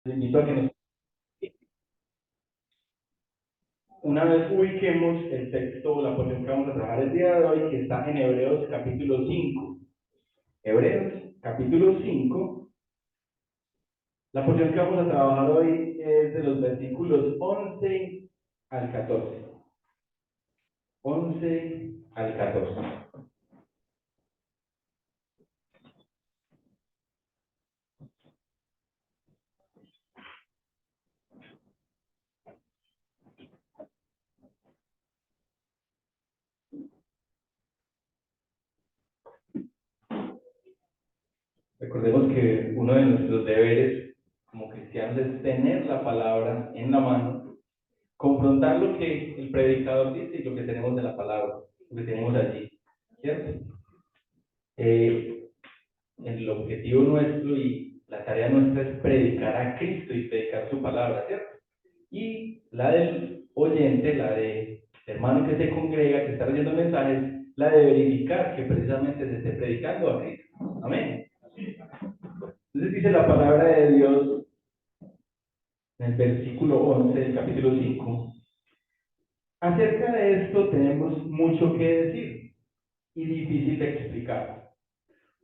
Les invito a que nos... Una vez ubiquemos el texto, la porción que vamos a trabajar el día de hoy, que está en Hebreos capítulo 5. Hebreos capítulo 5. La porción que vamos a trabajar hoy es de los versículos 11 al 14. 11 al 14. Recordemos que uno de nuestros deberes como cristianos es tener la palabra en la mano, confrontar lo que el predicador dice y lo que tenemos de la palabra, lo que tenemos allí, ¿cierto? El objetivo nuestro y la tarea nuestra es predicar a Cristo y predicar su palabra, ¿cierto? Y la del oyente, la del hermano que se congrega, que está leyendo mensajes, la de verificar que precisamente se esté predicando a Cristo. Amén. Entonces dice la palabra de Dios en el versículo 11 del capítulo 5. Acerca de esto tenemos mucho que decir y difícil de explicar,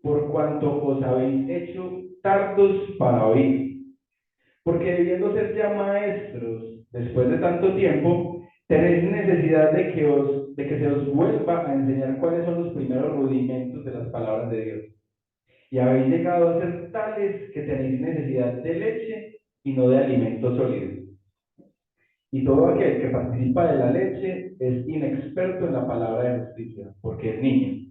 por cuanto os habéis hecho tardos para oír. Porque debiendo ser ya maestros, después de tanto tiempo, tenéis necesidad de que se os vuelva a enseñar cuáles son los primeros rudimentos de las palabras de Dios. Y habéis llegado a ser tales que tenéis necesidad de leche y no de alimento sólido. Y todo aquel que participa de la leche es inexperto en la palabra de justicia, porque es niño.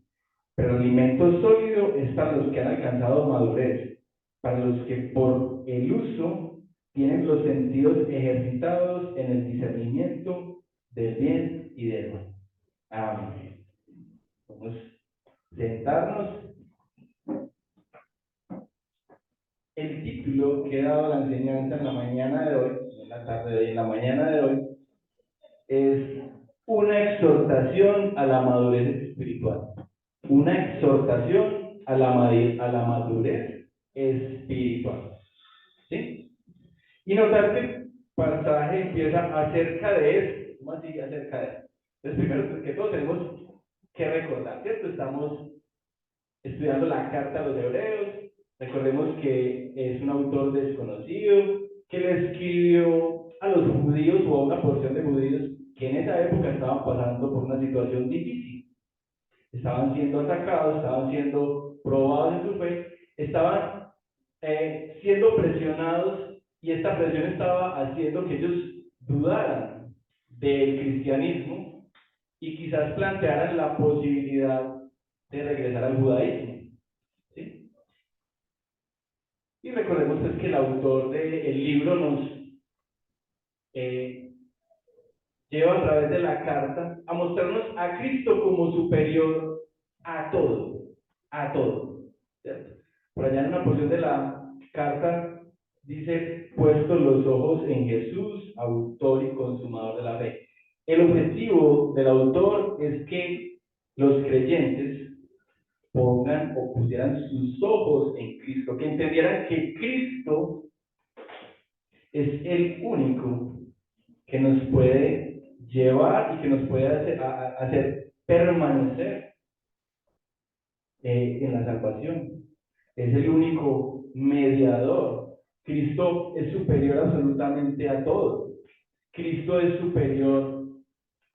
Pero el alimento sólido es para los que han alcanzado madurez, para los que por el uso tienen los sentidos ejercitados en el discernimiento del bien y del mal. Amén. Vamos a sentarnos. El título que he dado a la enseñanza en la mañana de hoy, en la tarde de hoy, en la mañana de hoy, es una exhortación a la madurez espiritual. Una exhortación a la madurez espiritual. ¿Sí? Y notar que el pasaje empieza acerca de esto. ¿Cómo así acerca de esto? Entonces, primero que todo tenemos que recordar, ¿cierto? Estamos estudiando la carta a los hebreos. Recordemos que es un autor desconocido, que le escribió a los judíos o a una porción de judíos que en esa época estaban pasando por una situación difícil. Estaban siendo atacados, estaban siendo probados en su fe, estaban siendo presionados y esta presión estaba haciendo que ellos dudaran del cristianismo y quizás plantearan la posibilidad de regresar al judaísmo. ¿Sí? Y recordemos pues, que el autor del libro nos lleva a través de la carta a mostrarnos a Cristo como superior a todo, ¿cierto? Por allá en una porción de la carta dice, puestos los ojos en Jesús, autor y consumador de la fe. El objetivo del autor es que los creyentes pongan o pusieran sus ojos en Cristo, que entendieran que Cristo es el único que nos puede llevar y que nos puede hacer permanecer en la salvación. Es el único mediador. Cristo es superior absolutamente a todo. Cristo es superior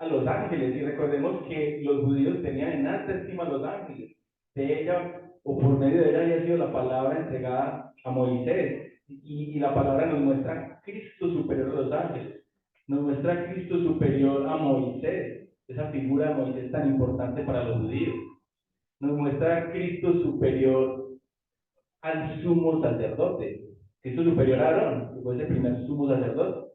a los ángeles. Y recordemos que los judíos tenían en alta estima a los ángeles. De ella, o por medio de ella, había sido la palabra entregada a Moisés. Y la palabra nos muestra a Cristo superior a los ángeles. Nos muestra a Cristo superior a Moisés, esa figura de Moisés tan importante para los judíos. Nos muestra a Cristo superior al sumo sacerdote. Cristo superior a Aarón, que fue el primer sumo sacerdote.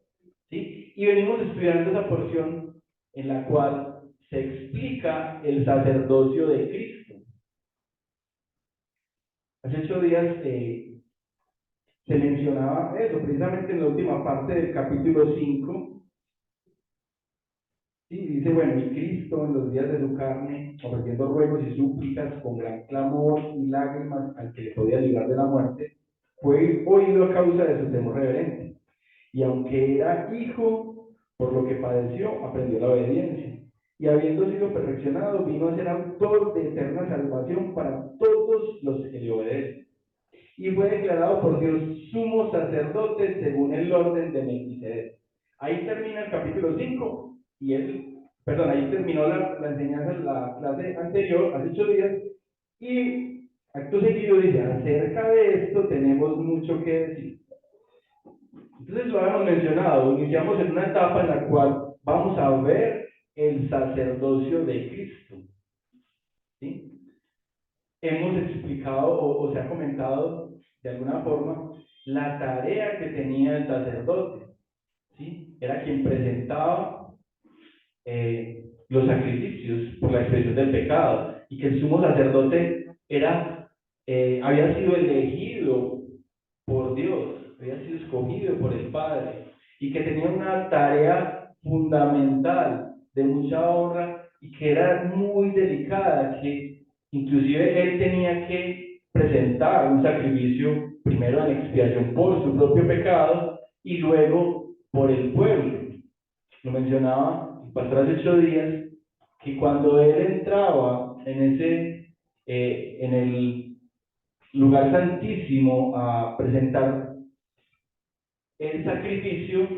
¿Sí? Y venimos estudiando esa porción en la cual se explica el sacerdocio de Cristo. Hace 8 días se mencionaba eso, precisamente en la última parte del capítulo 5. Sí, dice, bueno, y Cristo en los días de su carne, ofreciendo ruegos y súplicas con gran clamor y lágrimas al que le podía librar de la muerte, fue oído a causa de su temor reverente. Y aunque era hijo, por lo que padeció, aprendió la obediencia. Y habiendo sido perfeccionado, vino a ser autor de eterna salvación para todos los que le obedecen. Y fue declarado por Dios sumo sacerdote según el orden de Melquisedec. Ahí termina el capítulo 5 y ahí terminó la enseñanza de la clase anterior, hace 8 días, y acto seguido dice, acerca de esto tenemos mucho que decir. Entonces lo habíamos mencionado, iniciamos en una etapa en la cual vamos a ver el sacerdocio de Cristo. ¿Sí? Hemos explicado o se ha comentado de alguna forma la tarea que tenía el sacerdote. ¿Sí? Era quien presentaba los sacrificios por la expiación del pecado, y que el sumo sacerdote había sido elegido por Dios, había sido escogido por el Padre, y que tenía una tarea fundamental de mucha honra y que era muy delicada, que inclusive él tenía que presentar un sacrificio primero en expiación por su propio pecado y luego por el pueblo. Lo mencionaba el pastor hace 8 días, que cuando él entraba en el lugar santísimo a presentar el sacrificio,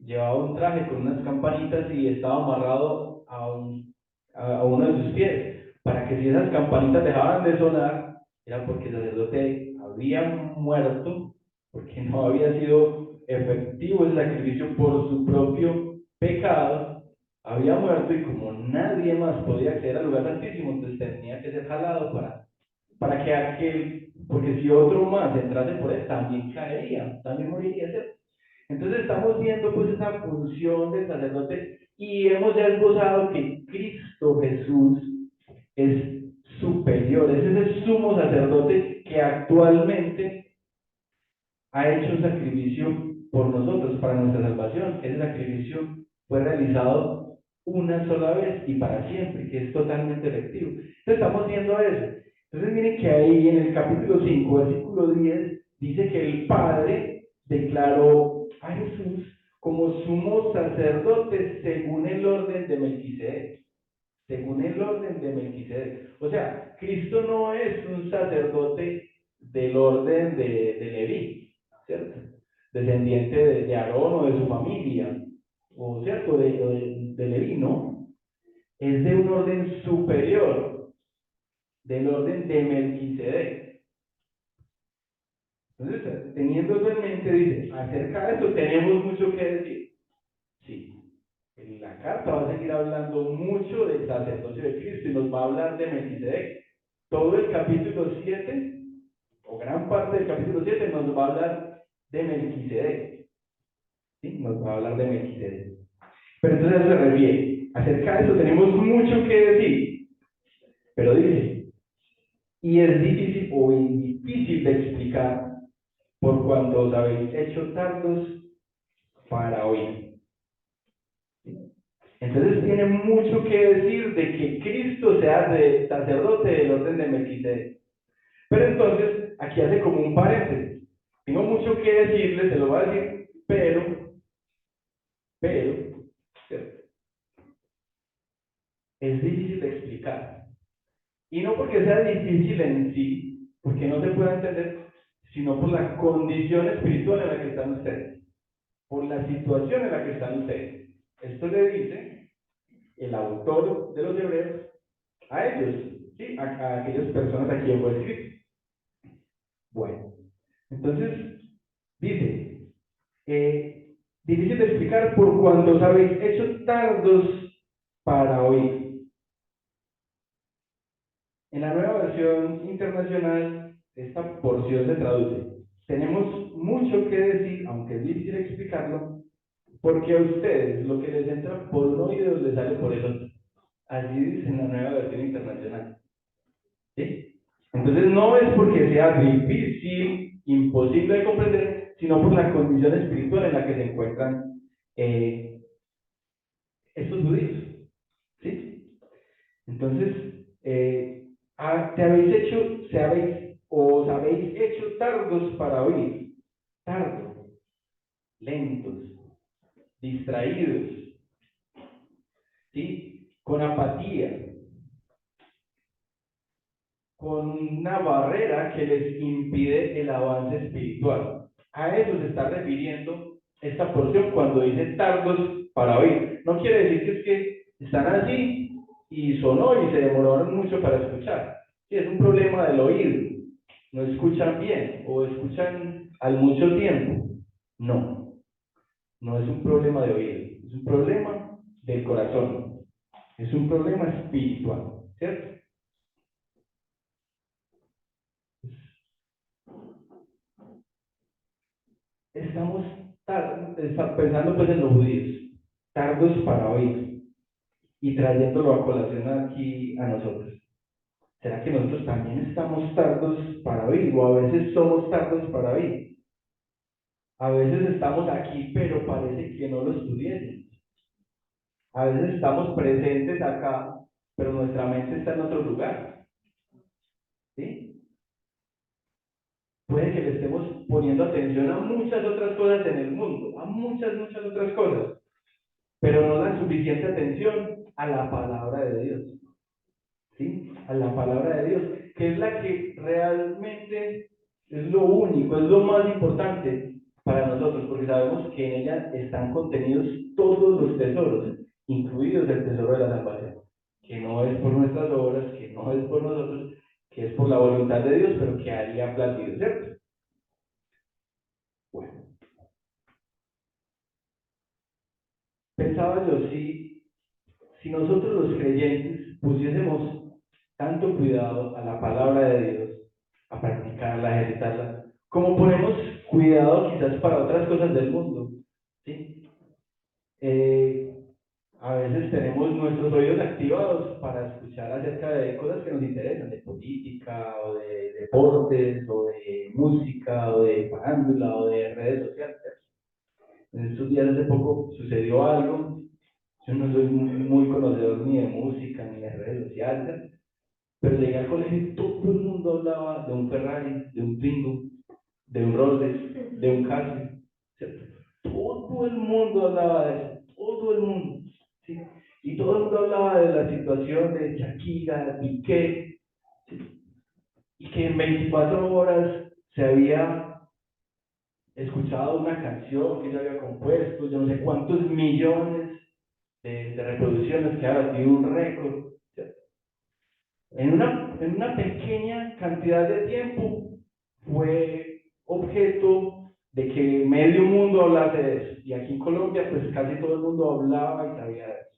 llevaba un traje con unas campanitas y estaba amarrado a uno de sus pies, para que si esas campanitas dejaban de sonar, era porque el sacerdote había muerto, porque no había sido efectivo el sacrificio por su propio pecado, había muerto, y como nadie más podía acceder al lugar santísimo, entonces tenía que ser jalado para que porque si otro más entrase por él, también caería, también moriría, ¿cierto? Entonces estamos viendo pues esa función del sacerdote, y hemos ya esbozado que Cristo Jesús es superior, es ese sumo sacerdote que actualmente ha hecho un sacrificio por nosotros, para nuestra salvación. Ese sacrificio fue realizado una sola vez y para siempre, que es totalmente efectivo. Entonces estamos viendo eso. Entonces miren que ahí en el capítulo 5, versículo 10, dice que el Padre declaró a Jesús como sumo sacerdote según el orden de Melquisedec. Según el orden de Melquisedec. O sea, Cristo no es un sacerdote del orden de Leví, ¿cierto? Descendiente de Aarón o de su familia, o cierto, de Leví, ¿no? Es de un orden superior, del orden de Melquisedec. Entonces, teniendo eso en mente, dice, acerca de esto tenemos mucho que decir. Sí, en la carta va a seguir hablando mucho del sacerdocio de Cristo y nos va a hablar de Melquisedec. Todo el capítulo 7, o gran parte del capítulo 7, nos va a hablar de Melquisedec. ¿Sí? Nos va a hablar de Melquisedec. Pero entonces se refiere, acerca de eso tenemos mucho que decir. Pero dice, y es difícil o difícil de explicar por cuanto os habéis hecho tardos para oír. Entonces tiene mucho que decir de que Cristo sea de sacerdote del orden de Melquisedec. Pero entonces aquí hace como un paréntesis. Tengo mucho que decirles, se lo voy a decir, pero, ¿cierto? Es difícil de explicar. Y no porque sea difícil en sí, porque no se pueda entender, sino por la condición espiritual en la que están ustedes, por la situación en la que están ustedes. Esto le dice el autor de los Hebreos a ellos, ¿sí? A aquellas personas a quien fue escrito. Bueno, entonces dice, difícil de explicar por cuanto os habéis hecho tardos para oír. En la nueva versión internacional, esta porción se traduce: tenemos mucho que decir, aunque es difícil explicarlo, porque a ustedes lo que les entra por un oído les sale por el otro. Así dice en la nueva versión internacional. ¿Sí? Entonces no es porque sea difícil, imposible de comprender, sino por la condición espiritual en la que se encuentran estos judíos. ¿Sí? Entonces, se habéis ¿Os habéis hecho tardos para oír? Tardos, lentos, distraídos, ¿sí? Con apatía, con una barrera que les impide el avance espiritual. A eso se está refiriendo esta porción cuando dice tardos para oír. No quiere decir que es que están así y sonó y se demoraron mucho para escuchar. Sí, es un problema del oído. No escuchan bien o escuchan al mucho tiempo. No, no es un problema de oído, es un problema del corazón. Es un problema espiritual, ¿cierto? Estamos pensando pues en los judíos, tardos para oír y trayéndolo a colación aquí a nosotros. ¿Será que nosotros también estamos tardos para oír o a veces somos tardos para oír? A veces estamos aquí pero parece que no lo estudiemos. A veces estamos presentes acá pero nuestra mente está en otro lugar, ¿sí? Puede que le estemos poniendo atención a muchas otras cosas en el mundo, a muchas otras cosas, pero no dan suficiente atención a la palabra de Dios, ¿sí? A la palabra de Dios, que es la que realmente es lo único, es lo más importante para nosotros, porque sabemos que en ella están contenidos todos los tesoros, incluidos el tesoro de la salvación, que no es por nuestras obras, que no es por nosotros, que es por la voluntad de Dios, pero que haría placido, ¿cierto? Bueno, pensaba yo, si nosotros los creyentes pusiésemos tanto cuidado a la palabra de Dios, a practicarla, a ejercitarla, como ponemos cuidado quizás para otras cosas del mundo, ¿sí? Eh, a veces tenemos nuestros oídos activados para escuchar acerca de cosas que nos interesan, de política, o de deportes, o de música, o de farándula, o de redes sociales. En estos días hace poco sucedió algo. Yo no soy muy conocedor ni de música ni de redes sociales, pero llegué al colegio y todo el mundo hablaba de un Ferrari, de un Twingo, de un Rolls, de un Casio, ¿cierto? Todo el mundo hablaba de eso, todo el mundo, ¿sí? Y todo el mundo hablaba de la situación de Shakira, de Piqué, ¿sí? Y que en 24 horas se había escuchado una canción que ella había compuesto, yo no sé cuántos millones de reproducciones, que ha batido un récord, ¿cierto? En una pequeña cantidad de tiempo fue objeto de que medio mundo hablase de eso. Y aquí en Colombia, pues casi todo el mundo hablaba y sabía de eso.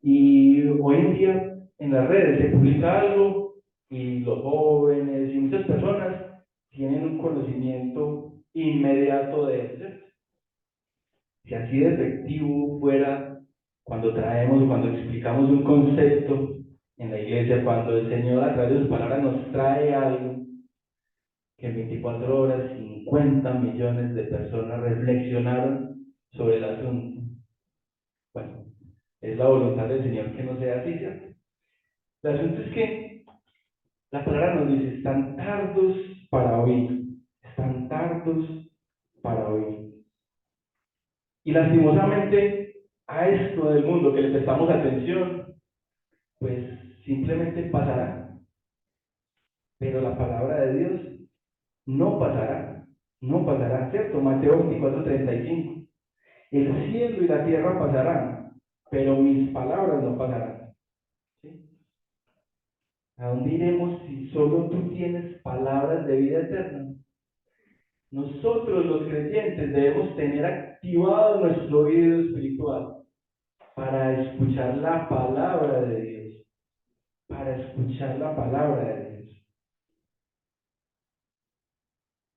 Y hoy en día, en las redes se publica algo y los jóvenes y muchas personas tienen un conocimiento inmediato de eso, ¿cierto? Si así de efectivo fuera cuando traemos, cuando explicamos un concepto en la iglesia, cuando el Señor a través de sus palabras nos trae algo, que en 24 horas 50 millones de personas reflexionaron sobre el asunto. Bueno, es la voluntad del Señor que no sea así, ¿cierto? El asunto es que la palabra nos dice, están tardos para oír, están tardos para oír. Y lastimosamente a esto del mundo que le prestamos atención, pues simplemente pasará. Pero la palabra de Dios no pasará, no pasará, ¿cierto? Mateo 24:35. El cielo y la tierra pasarán, pero mis palabras no pasarán. ¿Sí? ¿A dónde iremos si solo tú tienes palabras de vida eterna? Nosotros los creyentes debemos tener activado nuestro oído espiritual para escuchar la palabra de Dios, para escuchar la palabra de Dios.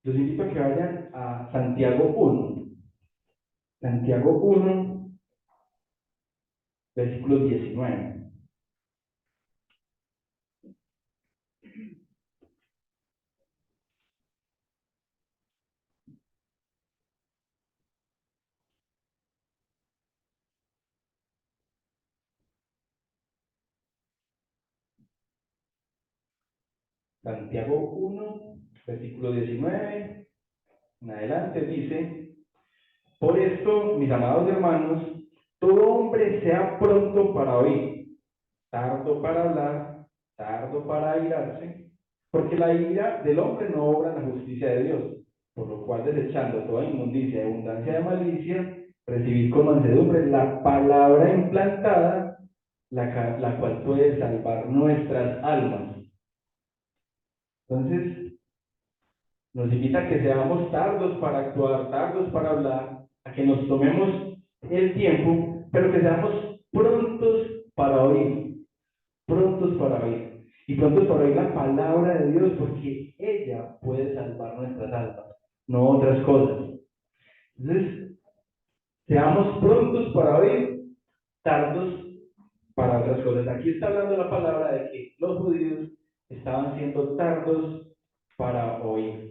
Los invito a que vayan a Santiago 1. Santiago 1, versículo 19. Santiago 1, versículo 19, en adelante dice: por esto, mis amados hermanos, todo hombre sea pronto para oír, tardo para hablar, tardo para airarse, porque la ira del hombre no obra en la justicia de Dios, por lo cual, desechando toda inmundicia y abundancia de malicia, recibid con mansedumbre la palabra implantada, la cual puede salvar nuestras almas. Entonces, nos invita a que seamos tardos para actuar, tardos para hablar, a que nos tomemos el tiempo, pero que seamos prontos para oír, prontos para oír. Y prontos para oír la palabra de Dios, porque ella puede salvar nuestras almas, no otras cosas. Entonces, seamos prontos para oír, tardos para otras cosas. Aquí está hablando la palabra de que los judíos estaban siendo tardos para oír.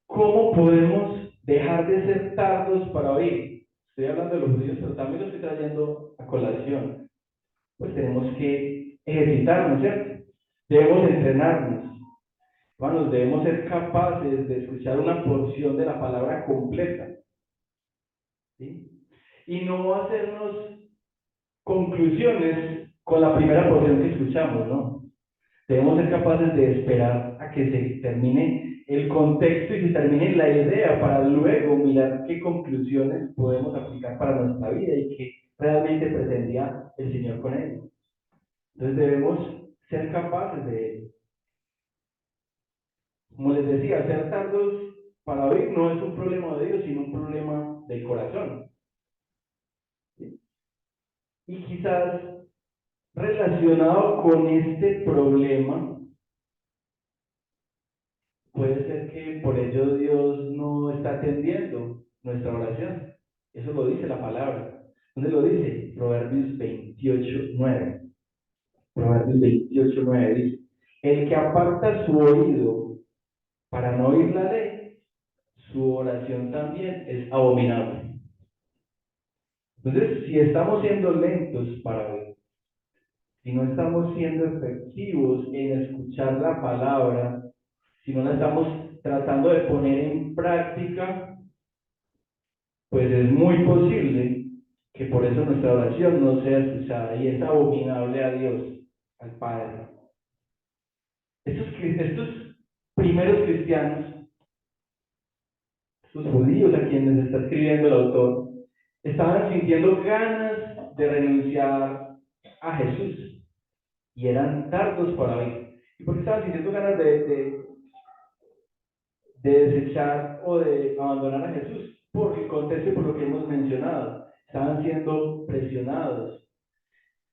¿Cómo podemos dejar de ser tardos para oír? Estoy hablando de los judíos, pero también lo estoy trayendo a colación. Pues tenemos que ejercitarnos, ¿cierto? Debemos entrenarnos. Hermanos, debemos ser capaces de escuchar una porción de la palabra completa, ¿sí? Y no hacernos conclusiones con la primera porción que escuchamos, ¿no? Debemos ser capaces de esperar a que se termine el contexto y se termine la idea para luego mirar qué conclusiones podemos aplicar para nuestra vida y qué realmente pretendía el Señor con ello. Entonces debemos ser capaces de, como les decía, ser tardos para oír no es un problema de Dios, sino un problema del corazón. ¿Sí? Y quizás relacionado con este problema, puede ser que por ello Dios no está atendiendo nuestra oración. Eso lo dice la palabra. ¿Dónde lo dice? Proverbios 28:9. Proverbios 28:9 dice: el que aparta su oído para no oír la ley, su oración también es abominable. Entonces, si estamos siendo lentos para oír, si no estamos siendo efectivos en escuchar la palabra, si no la estamos tratando de poner en práctica, pues es muy posible que por eso nuestra oración no sea escuchada y es abominable a Dios, al Padre. Estos primeros cristianos, estos judíos a quienes está escribiendo el autor, estaban sintiendo ganas de renunciar a Jesús y eran tardos para oír. ¿Y por qué estaban sintiendo ganas de desechar o de abandonar a Jesús? Por el contexto y por lo que hemos mencionado. Estaban siendo presionados.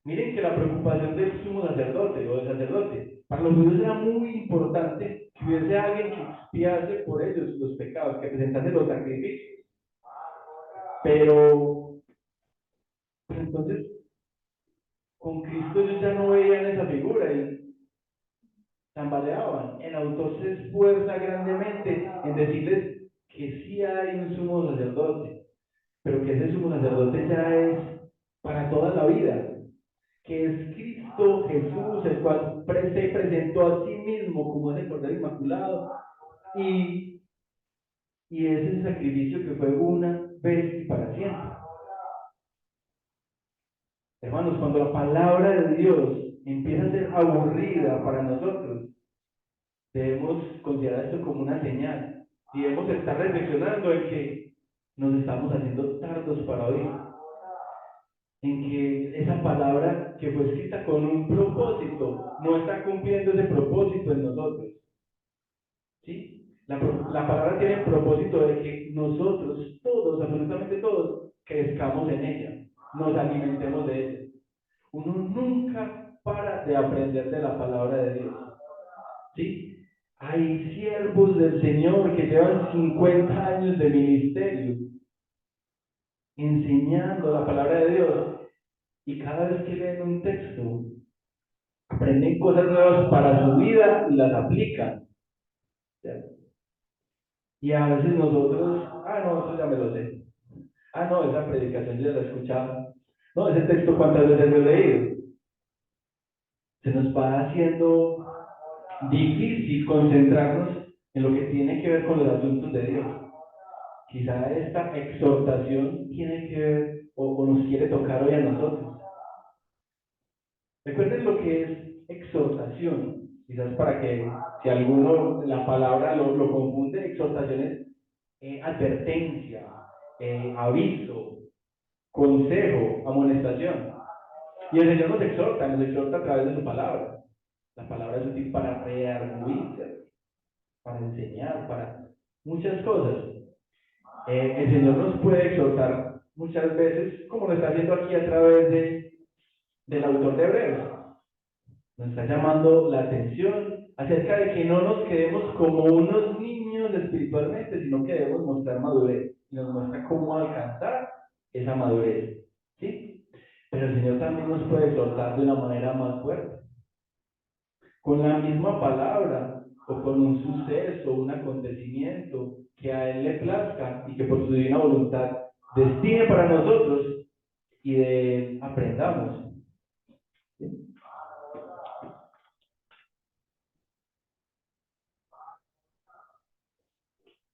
Miren que la preocupación del sumo sacerdote o del sacerdote, para los judíos era muy importante que hubiese alguien que expiase por ellos los pecados, que presentase los sacrificios. Pero, pues entonces, con Cristo ellos ya no veían esa figura y tambaleaban. El autor se esfuerza grandemente en decirles que sí hay un sumo sacerdote, pero que ese sumo sacerdote ya es para toda la vida, que es Cristo Jesús, el cual se presentó a sí mismo como ese Cordero Inmaculado, y, y es el sacrificio que fue una vez y para siempre. Hermanos, cuando la palabra de Dios empieza a ser aburrida para nosotros, debemos considerar esto como una señal y debemos estar reflexionando en que nos estamos haciendo tardos para oír, en que esa palabra que fue escrita con un propósito no está cumpliendo ese propósito en nosotros. ¿Sí? La palabra tiene el propósito de que nosotros, todos, absolutamente todos, crezcamos en ella, nos alimentemos de ella. Uno nunca para de aprender de la palabra de Dios. ¿Sí? Hay siervos del Señor que llevan 50 años de ministerio enseñando la palabra de Dios y cada vez que leen un texto aprenden cosas nuevas para su vida y las aplican. ¿Cierto? Y a veces nosotros, no, eso ya me lo sé. No, esa predicación yo ya la he escuchado. No, ese texto cuántas veces lo he leído. Se nos va haciendo difícil concentrarnos en lo que tiene que ver con los asuntos de Dios. Quizá esta exhortación tiene que ver o nos quiere tocar hoy a nosotros. Recuerden lo que es exhortación. Quizás para que si alguno la palabra lo confunde, exhortación es advertencia, aviso, consejo, amonestación. Y el Señor nos exhorta a través de su palabra. La palabra es útil para redarguir, para enseñar, para muchas cosas. El Señor nos puede exhortar muchas veces, como lo está haciendo aquí a través del autor de Hebreos. Nos está llamando la atención acerca de que no nos quedemos como unos niños espiritualmente, sino que debemos mostrar madurez. Y nos muestra cómo alcanzar esa madurez. ¿Sí? Pero el Señor también nos puede exhortar de una manera más fuerte. Con la misma palabra o con un suceso, un acontecimiento que a Él le plazca y que por su divina voluntad destine para nosotros y de Él aprendamos.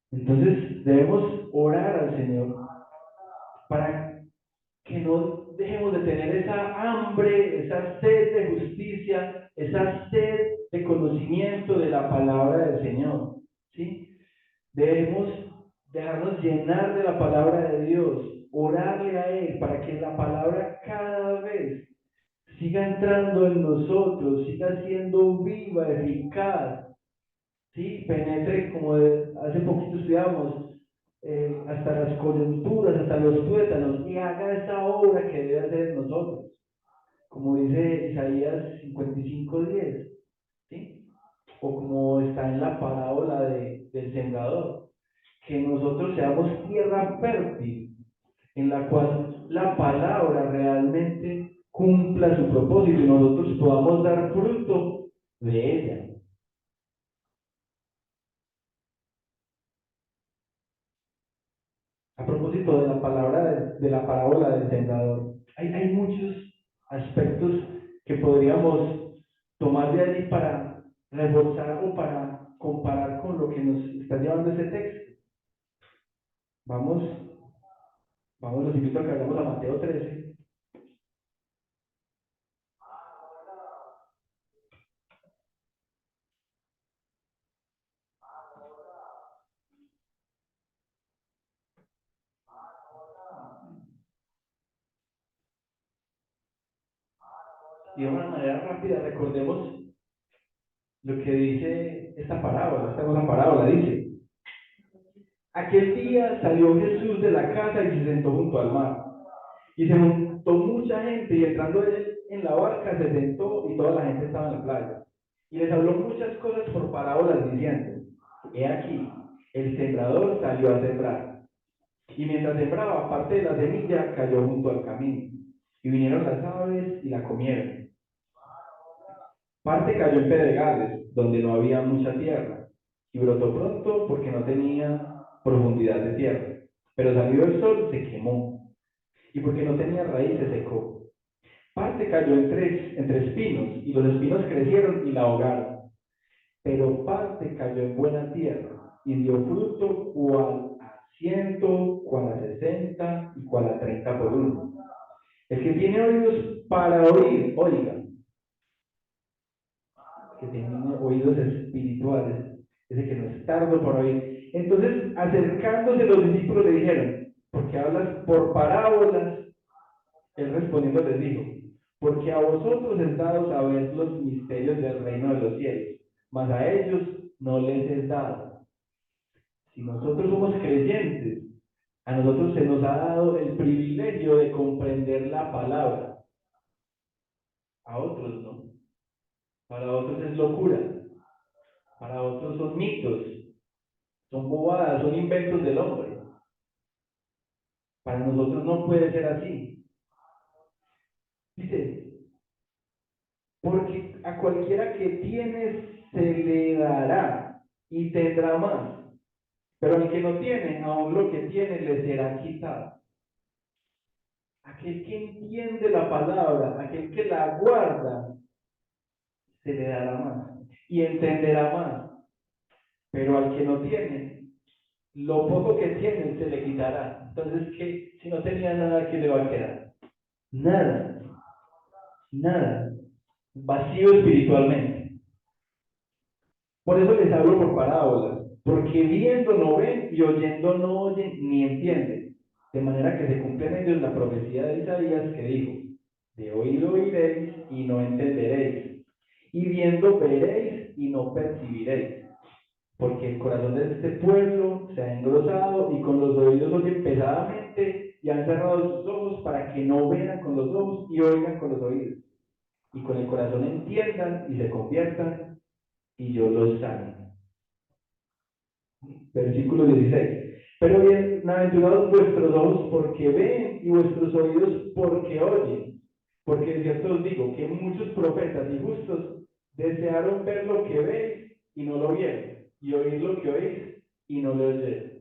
Entonces debemos orar al Señor para que no dejemos de tener esa hambre, esa sed de justicia, esa sed de conocimiento de la palabra del Señor. ¿Sí? Debemos dejarnos llenar de la palabra de Dios, orarle a Él para que la palabra cada vez siga entrando en nosotros, siga siendo viva, eficaz, ¿sí? Penetre, como hace poquito estudiamos, hasta las coyunturas, hasta los tuétanos, y haga esa obra que debe hacer en nosotros, como dice Isaías 55:10, ¿sí? O como está en la parábola del sembrador, que nosotros seamos tierra fértil, en la cual la palabra realmente cumpla su propósito y nosotros podamos dar fruto de ella. A propósito de la palabra de la parábola del sembrador, hay muchos aspectos que podríamos tomar de allí para reforzar o para comparar con lo que nos está llevando ese texto. Vamos, los invito a que vayamos a Mateo 13. Y de una manera rápida recordemos lo que dice esta parábola. Esta es una parábola, dice: aquel día salió Jesús de la casa y se sentó junto al mar. Y se juntó mucha gente y entrando él en la barca se sentó y toda la gente estaba en la playa. Y les habló muchas cosas por parábolas diciendo: he aquí, el sembrador salió a sembrar. Y mientras sembraba, parte de la semilla cayó junto al camino. Y vinieron las aves y la comieron. Parte cayó en pedregales, donde no había mucha tierra. Y brotó pronto porque no tenía profundidad de tierra. Pero salió el sol, se quemó. Y porque no tenía raíz, se secó. Parte cayó entre espinos, y los espinos crecieron y la ahogaron. Pero parte cayó en buena tierra, y dio fruto cual a 100, cual a 60 y cual a 30 por uno. El que tiene oídos para oír, oiga. Que tiene oídos espirituales, ese que no es tardo por oír. Entonces, acercándose los discípulos le dijeron: ¿por qué hablas por parábolas? Él respondiendo les dijo: porque a vosotros es dado saber los misterios del reino de los cielos, mas a ellos no les es dado. Si nosotros somos creyentes, a nosotros se nos ha dado el privilegio de comprender la palabra. A otros no. Para otros es locura. Para otros son mitos, son bobadas, son inventos del hombre. Para nosotros no puede ser así. Dice: porque a cualquiera que tiene se le dará y tendrá más. Pero al que no tiene, aún lo que tiene le será quitado. Aquel que entiende la palabra, aquel que la guarda, se le dará más y entenderá más. Pero al que no tiene, lo poco que tiene se le quitará. Entonces, ¿qué? Si no tenía nada, ¿qué le va a quedar? Nada, nada. Vacío espiritualmente. Por eso les hablo por parábolas, porque viendo no ven y oyendo no oyen ni entienden. De manera que se cumple en ellos la profecía de Isaías que dijo, de oído oiréis y no entenderéis, y viendo veréis y no percibiréis. Porque el corazón de este pueblo se ha engrosado y con los oídos oyen pesadamente y han cerrado sus ojos para que no vean con los ojos y oigan con los oídos. Y con el corazón entiendan y se conviertan y yo los sane. Versículo 16. Pero bienaventurados vuestros ojos porque ven y vuestros oídos porque oyen. Porque de cierto os digo que muchos profetas y justos desearon ver lo que veis y no lo vieron, y oír lo que oís y no lo oyeron.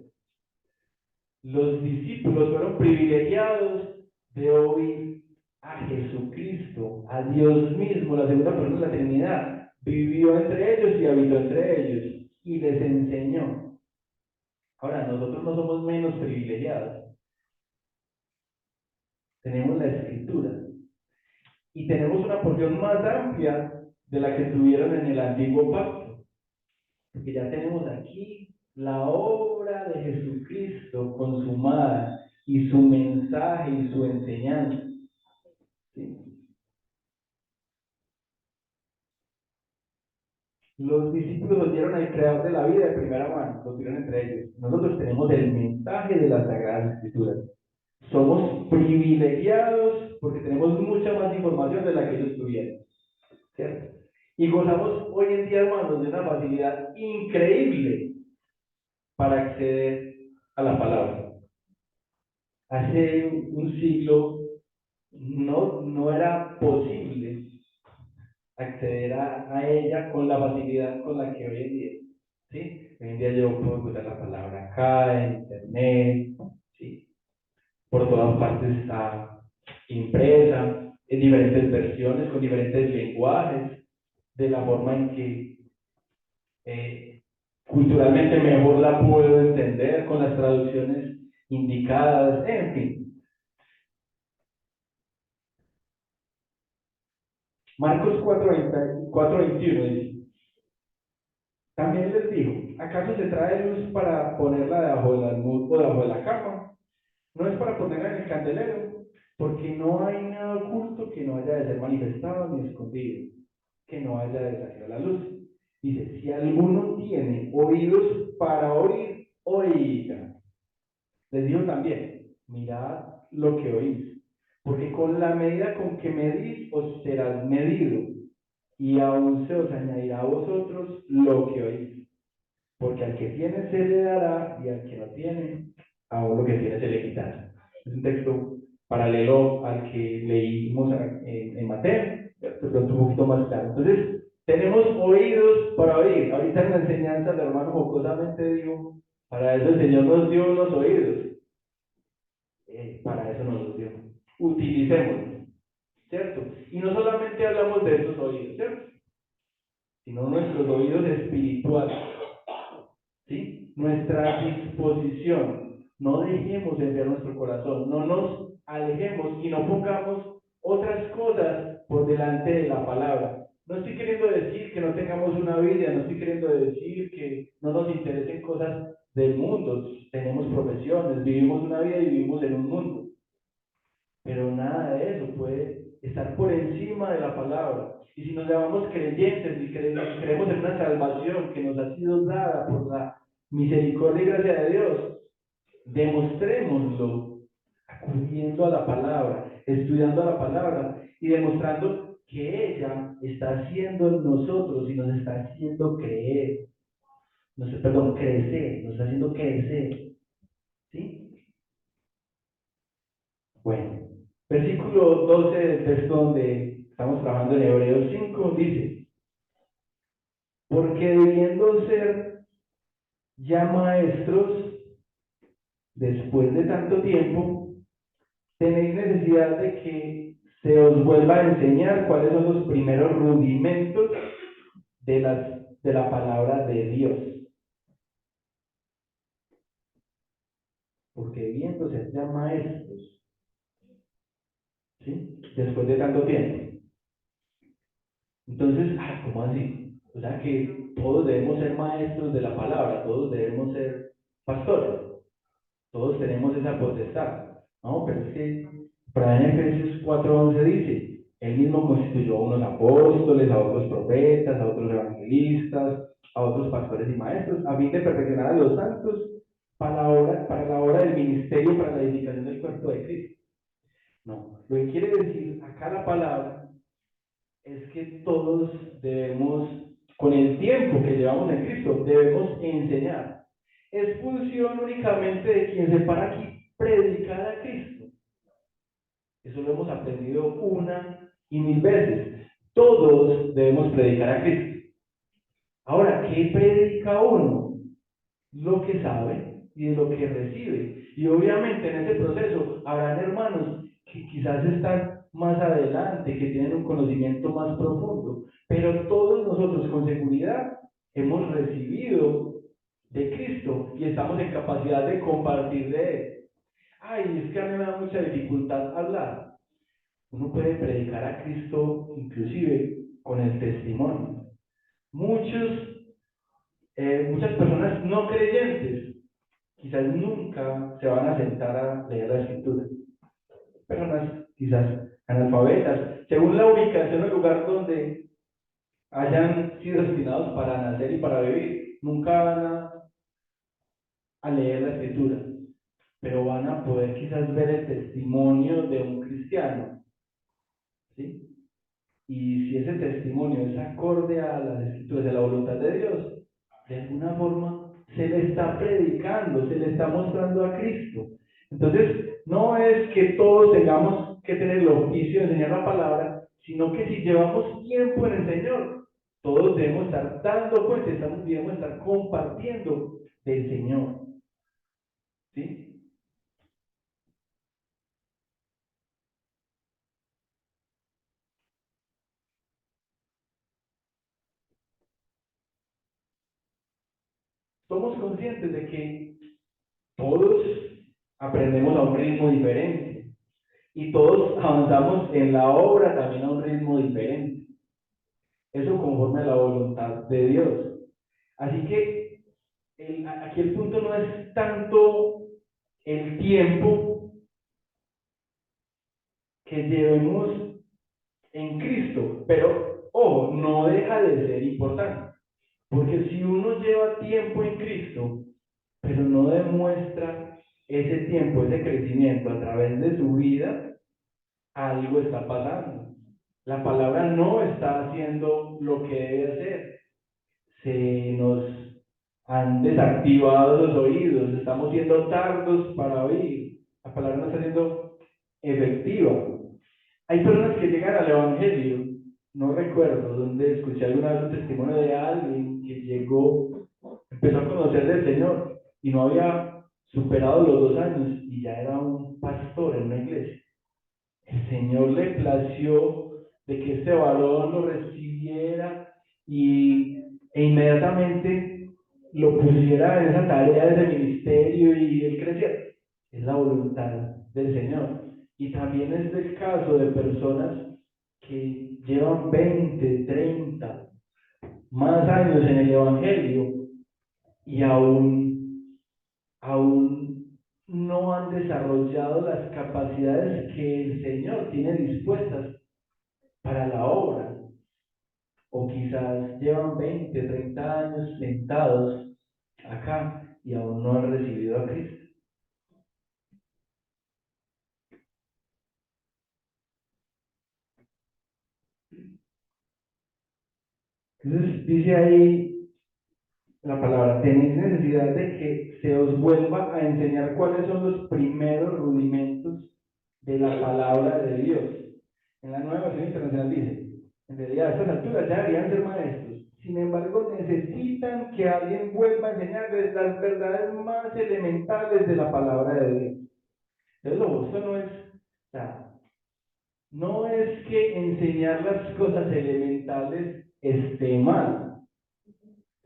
Los discípulos fueron privilegiados de oír a Jesucristo, a Dios mismo, la segunda persona de la Trinidad. Vivió entre ellos y habitó entre ellos y les enseñó. Ahora, nosotros no somos menos privilegiados. Tenemos la Escritura y tenemos una porción más amplia de la que tuvieron en el antiguo pacto. Porque ya tenemos aquí la obra de Jesucristo consumada y su mensaje y su enseñanza. ¿Sí? Los discípulos oyeron al creador de la vida de primera mano, lo tuvieron entre ellos. Nosotros tenemos el mensaje de las Sagradas Escrituras. Somos privilegiados porque tenemos mucha más información de la que ellos tuvieron, ¿cierto? Y gozamos hoy en día, hermanos, de una facilidad increíble para acceder a la palabra. Hace un siglo no era posible acceder a ella con la facilidad con la que hoy en día. ¿Sí? Hoy en día yo puedo encontrar la palabra acá, en internet, ¿sí? Por todas partes está impresa, en diferentes versiones, con diferentes lenguajes, de la forma en que culturalmente mejor la puedo entender, con las traducciones indicadas, en fin. Marcos 4:21 dice, también les dijo, ¿acaso se trae luz para ponerla debajo del almud o debajo de la cama? No es para ponerla en el candelero, porque no hay nada oculto que no haya de ser manifestado ni escondido, que no haya de salir a la luz. Dice, si alguno tiene oídos para oír, oiga. Les dijo también, mirad lo que oís, porque con la medida con que medís os serás medido, y aún se os añadirá a vosotros lo que oís. Porque al que tiene se le dará, y al que no tiene, aún lo que tiene se le quitará. Es un texto paralelo al que leímos en Mateo, pero un poquito más claro. Entonces, tenemos oídos para oír. Ahorita en la enseñanza, el hermano jocosamente dijo, para eso el Señor nos dio los oídos. Para eso nos los dio. Utilicémoslos, ¿cierto? Y no solamente hablamos de esos oídos, ¿cierto? Sino nuestros oídos espirituales, ¿sí? Nuestra disposición. No dejemos de enviar nuestro corazón, no nos alejemos y no pongamos otras cosas por delante de la palabra. No estoy queriendo decir que no tengamos una vida, no estoy queriendo decir que no nos interesen cosas del mundo. Tenemos profesiones, vivimos una vida y vivimos en un mundo. Pero nada de eso puede estar por encima de la palabra. Y si nos llamamos creyentes y creemos en una salvación que nos ha sido dada por la misericordia y gracia de Dios, demostrémoslo acudiendo a la palabra, estudiando la palabra y demostrando que ella está haciendo en nosotros y nos está haciendo creer, crecer, nos está haciendo crecer. ¿Sí? Bueno. Versículo 12 del texto donde estamos trabajando en Hebreos 5 dice, porque debiendo ser ya maestros, después de tanto tiempo, tenéis necesidad de que se os vuelva a enseñar cuáles son los primeros rudimentos de la palabra de Dios. Porque viendo ser ya maestros, ¿sí? Después de tanto tiempo. Entonces, ¿cómo así? O sea que todos debemos ser maestros de la palabra, todos debemos ser pastores, todos tenemos esa potestad. No, pero es que por ahí en Efesios 4:11 dice, él mismo constituyó a unos apóstoles, a otros profetas, a otros evangelistas, a otros pastores y maestros, a fin de perfeccionar a los santos para la obra del ministerio, para la edificación del cuerpo de Cristo. No, lo que quiere decir acá la palabra es que todos debemos, con el tiempo que llevamos en Cristo, debemos enseñar. Es función únicamente de quien se para aquí predicar a Cristo. Eso lo hemos aprendido una y mil veces. Todos debemos predicar a Cristo. Ahora, ¿qué predica uno? Lo que sabe y de lo que recibe. Y obviamente en ese proceso habrán hermanos que quizás están más adelante, que tienen un conocimiento más profundo, pero todos nosotros con seguridad hemos recibido de Cristo y estamos en capacidad de compartir de Él. Ay, es que a mí me da mucha dificultad hablar. Uno puede predicar a Cristo inclusive con el testimonio. Muchas personas no creyentes quizás nunca se van a sentar a leer la escritura. Personas quizás analfabetas, según la ubicación o el lugar donde hayan sido destinados para nacer y para vivir, nunca van a leer la escritura, pero van a poder quizás ver el testimonio de un cristiano, ¿sí? Y si ese testimonio es acorde a las escrituras, de la voluntad de Dios, de alguna forma se le está predicando, se le está mostrando a Cristo. Entonces, no es que todos tengamos que tener el oficio de enseñar la palabra, sino que si llevamos tiempo en el Señor, todos debemos estar dando cuenta, debemos estar compartiendo del Señor. ¿Sí? Somos conscientes de que todos aprendemos a un ritmo diferente y todos avanzamos en la obra también a un ritmo diferente. Eso conforme a la voluntad de Dios. Así que aquí el punto no es tanto el tiempo que llevemos en Cristo, pero ojo, no deja de ser importante. Porque si uno lleva tiempo en Cristo, pero no demuestra ese tiempo, ese crecimiento a través de su vida, algo está pasando. La palabra no está haciendo lo que debe hacer. Se nos han desactivado los oídos, estamos siendo tardos para oír. La palabra no está siendo efectiva. Hay personas que llegan al Evangelio, no recuerdo dónde escuché alguna vez un testimonio de alguien que llegó, empezó a conocer del Señor y no había superado los 2 años y ya era un pastor en una iglesia. El Señor le plació de que este varón lo recibiera e inmediatamente lo pusiera en esa tarea de ese ministerio y él crecía. Es la voluntad del Señor. Y también es el caso de personas que llevan 20, 30, más años en el Evangelio y aún no han desarrollado las capacidades que el Señor tiene dispuestas para la obra, o quizás llevan 20, 30 años sentados acá y aún no han recibido a Cristo. Entonces dice ahí la palabra, tenéis necesidad de que se os vuelva a enseñar cuáles son los primeros rudimentos de la palabra de Dios. En la Nueva Versión Internacional dice, en realidad a estas alturas ya deberían ser maestros, sin embargo necesitan que alguien vuelva a enseñarles las verdades más elementales de la palabra de Dios. Entonces, esto no es, o sea, no es que enseñar las cosas elementales esté mal,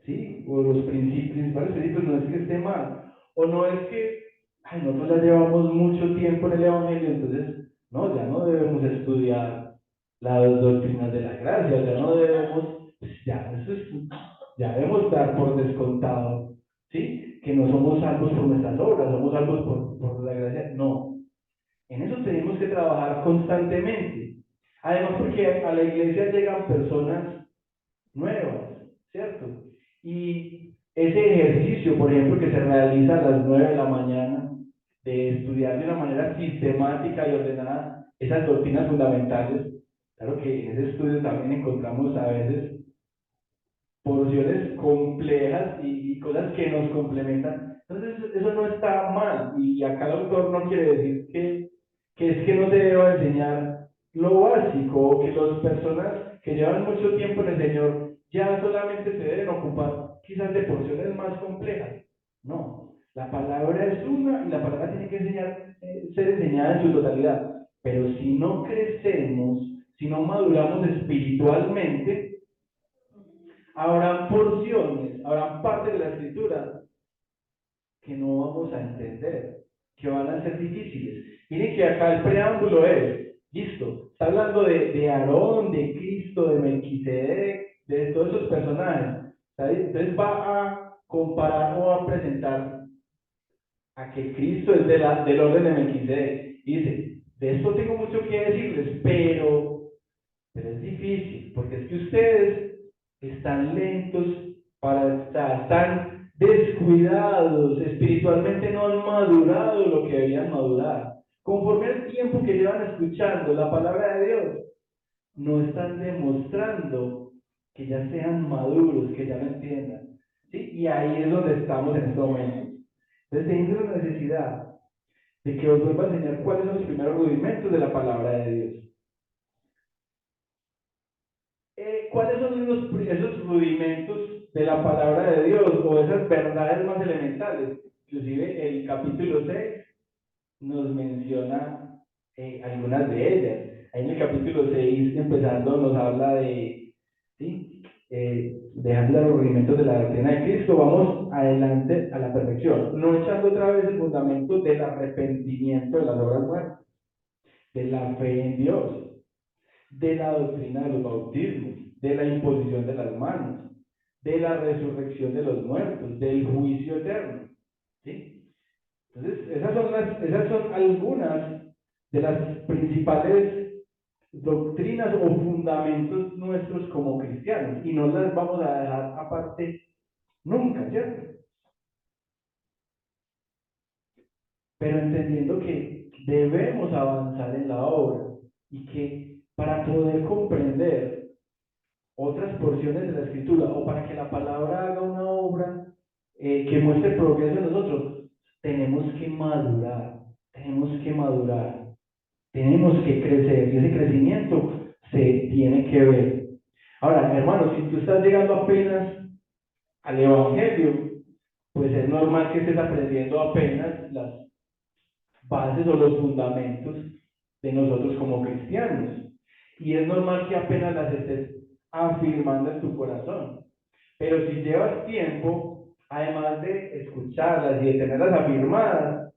¿sí? O los principales principios no es que esté mal, o no es que, ay, nosotros ya llevamos mucho tiempo en el Evangelio, entonces, no, ya no debemos estudiar las doctrinas de la gracia, ya no debemos, pues ya, eso es, ya debemos dar por descontado, ¿sí? Que no somos salvos por nuestras obras, somos salvos por la gracia, no. En eso tenemos que trabajar constantemente. Además, porque a la iglesia llegan personas nuevas, ¿cierto? Y ese ejercicio, por ejemplo, que se realiza a las 9 de la mañana, de estudiar de una manera sistemática y ordenada esas doctrinas fundamentales, claro que en ese estudio también encontramos a veces porciones complejas y cosas que nos complementan. Entonces, eso no está mal. Y acá el autor no quiere decir que es que no se deba enseñar lo básico, o que las personas que llevan mucho tiempo en el Señor ya solamente se deben ocupar quizás de porciones más complejas. No, la palabra es una y la palabra tiene que ser enseñada en su totalidad. Pero si no crecemos, si no maduramos espiritualmente, habrá porciones, habrá partes de la escritura que no vamos a entender, que van a ser difíciles. Miren que acá el preámbulo es, listo, está hablando de Aarón, de Cristo, de Melquisedec, de todos esos personajes. ¿Sabes? Entonces va a comparar o a presentar a que Cristo es del orden de Melquisedec. Y dice, de esto tengo mucho que decirles, pero es difícil, porque es que ustedes están lentos para estar, están descuidados, espiritualmente no han madurado lo que debían madurar. Conforme al tiempo que llevan escuchando la palabra de Dios, no están demostrando que ya sean maduros, que ya lo entiendan. ¿Sí? Y ahí es donde estamos en este momento. Entonces, tenemos la necesidad de que os vuelva a enseñar cuáles son los primeros rudimentos de la palabra de Dios. ¿Cuáles son esos rudimentos de la palabra de Dios o esas verdades más elementales? Inclusive el capítulo 6 nos menciona algunas de ellas. Ahí en el capítulo 6, empezando, nos habla de, ¿sí? Dejando los rudimentos de la doctrina de Cristo, vamos adelante a la perfección, no echando otra vez el fundamento del arrepentimiento de las obras muertas, de la fe en Dios, de la doctrina de los bautismos, de la imposición de las manos, de la resurrección de los muertos, del juicio eterno. ¿Sí? Entonces, esas son algunas de las principales doctrinas o fundamentos nuestros como cristianos, y no las vamos a dejar aparte nunca, ¿cierto? Pero entendiendo que debemos avanzar en la obra y que para poder comprender otras porciones de la escritura o para que la palabra haga una obra que muestre progreso en nosotros, tenemos que madurar, tenemos que madurar, tenemos que crecer y ese crecimiento se tiene que ver. Ahora, hermano, si tú estás llegando apenas al Evangelio, pues es normal que estés aprendiendo apenas las bases o los fundamentos de nosotros como cristianos. Y es normal que apenas las estés afirmando en tu corazón. Pero si llevas tiempo, además de escucharlas y de tenerlas afirmadas,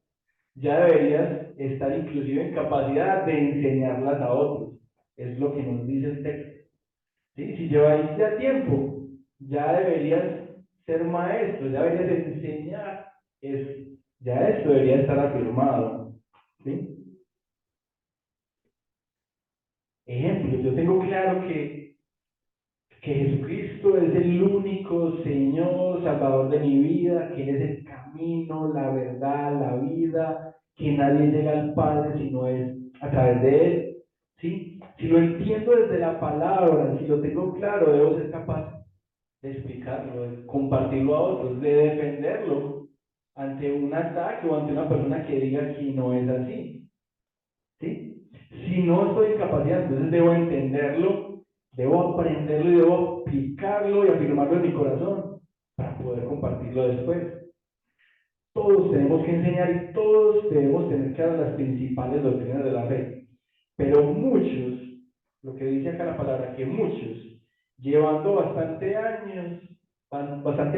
ya deberías estar inclusive en capacidad de enseñarlas a otros. Es lo que nos dice el texto. ¿Sí? Si lleváis ya tiempo, ya deberías ser maestro, ya deberías enseñar eso. Ya esto debería estar afirmado. ¿Sí? Ejemplo, yo tengo claro que Jesucristo es el único Señor, Salvador de mi vida, que Él es el camino, la verdad, la vida, que nadie llega al Padre si no es a través de Él. ¿Sí? Si lo entiendo desde la palabra, si lo tengo claro, debo ser capaz de explicarlo, de compartirlo a otros, de defenderlo ante un ataque o ante una persona que diga que no es así. ¿Sí? Si no estoy en capacidad, entonces debo entenderlo Debo aprenderlo y debo aplicarlo y afirmarlo en mi corazón para poder compartirlo después. Todos tenemos que enseñar y todos debemos tener claras las principales doctrinas de la fe. Pero muchos, lo que dice acá la palabra, que muchos, llevando bastantes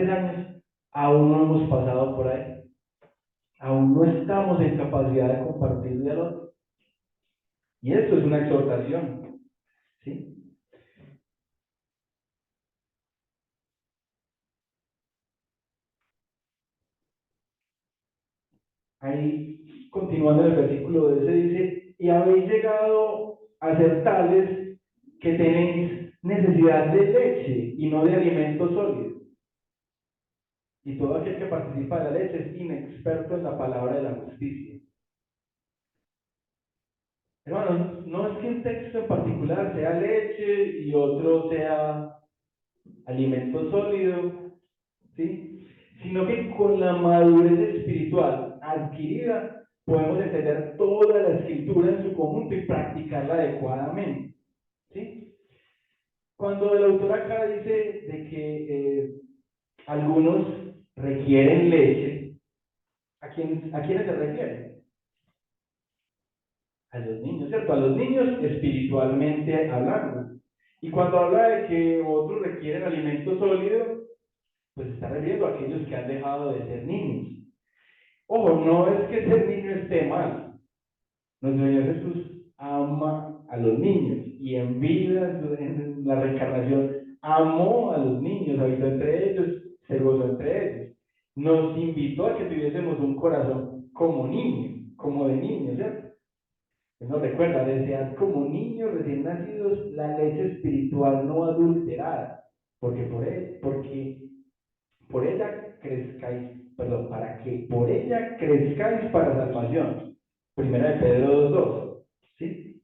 años, aún no hemos pasado por ahí. Aún no estamos en capacidad de compartirle al otro. Y esto es una exhortación, ¿sí? Ahí, continuando en el versículo 12, dice, y habéis llegado a ser tales que tenéis necesidad de leche y no de alimento sólido. Y todo aquel que participa de la leche es inexperto en la palabra de la justicia. Hermanos, no es que un texto en particular sea leche y otro sea alimento sólido, ¿sí? Sino que con la madurez espiritual adquirida podemos entender toda la escritura en su conjunto y practicarla adecuadamente, ¿sí? Cuando el autor acá dice de que algunos requieren leche, ¿a quiénes se refiere? A los niños, ¿cierto? A los niños espiritualmente hablando. Y cuando habla de que otros requieren alimento sólido, pues está refiriendo a aquellos que han dejado de ser niños. Ojo, no es que ser niño esté mal. Nuestro Señor Jesús ama a los niños y en vida, en la reencarnación, amó a los niños, habitó entre ellos, se gozó entre ellos. Nos invitó a que tuviésemos un corazón como niño, como de niño, ¿cierto? Nos recuerda, desead como niños recién nacidos la leche espiritual no adulterada, porque por ella crezcáis, perdón, para que por ella crezcáis para salvación. Primera de Pedro 2:2, ¿sí?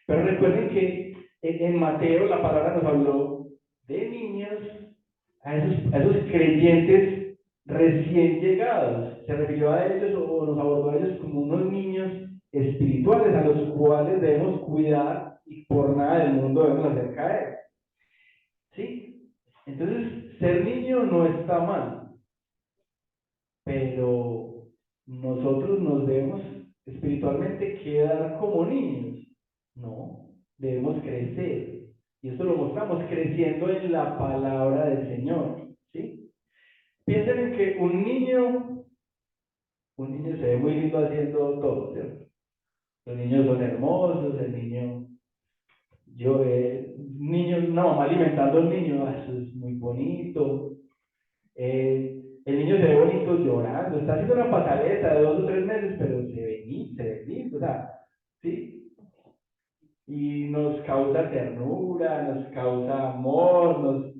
Pero recuerden que en Mateo la palabra nos habló de niños, a esos creyentes recién llegados. Se refirió a ellos o nos abordó a ellos como unos niños espirituales a los cuales debemos cuidar y por nada del mundo debemos hacer caer. ¿Sí? Entonces, ser niño no está mal, pero nosotros nos debemos espiritualmente quedar como niños. No, debemos crecer. Y esto lo mostramos creciendo en la palabra del Señor. ¿Sí? Piensen en que un niño se ve muy lindo haciendo todo, ¿cierto? Los niños son hermosos, el niño, una mamá alimentando al niño, eso es muy bonito. El niño se ve bonito llorando, está haciendo una pataleta de 2 o 3 meses, pero se ve lindo, o sea, ¿sí? Y nos causa ternura, nos causa amor,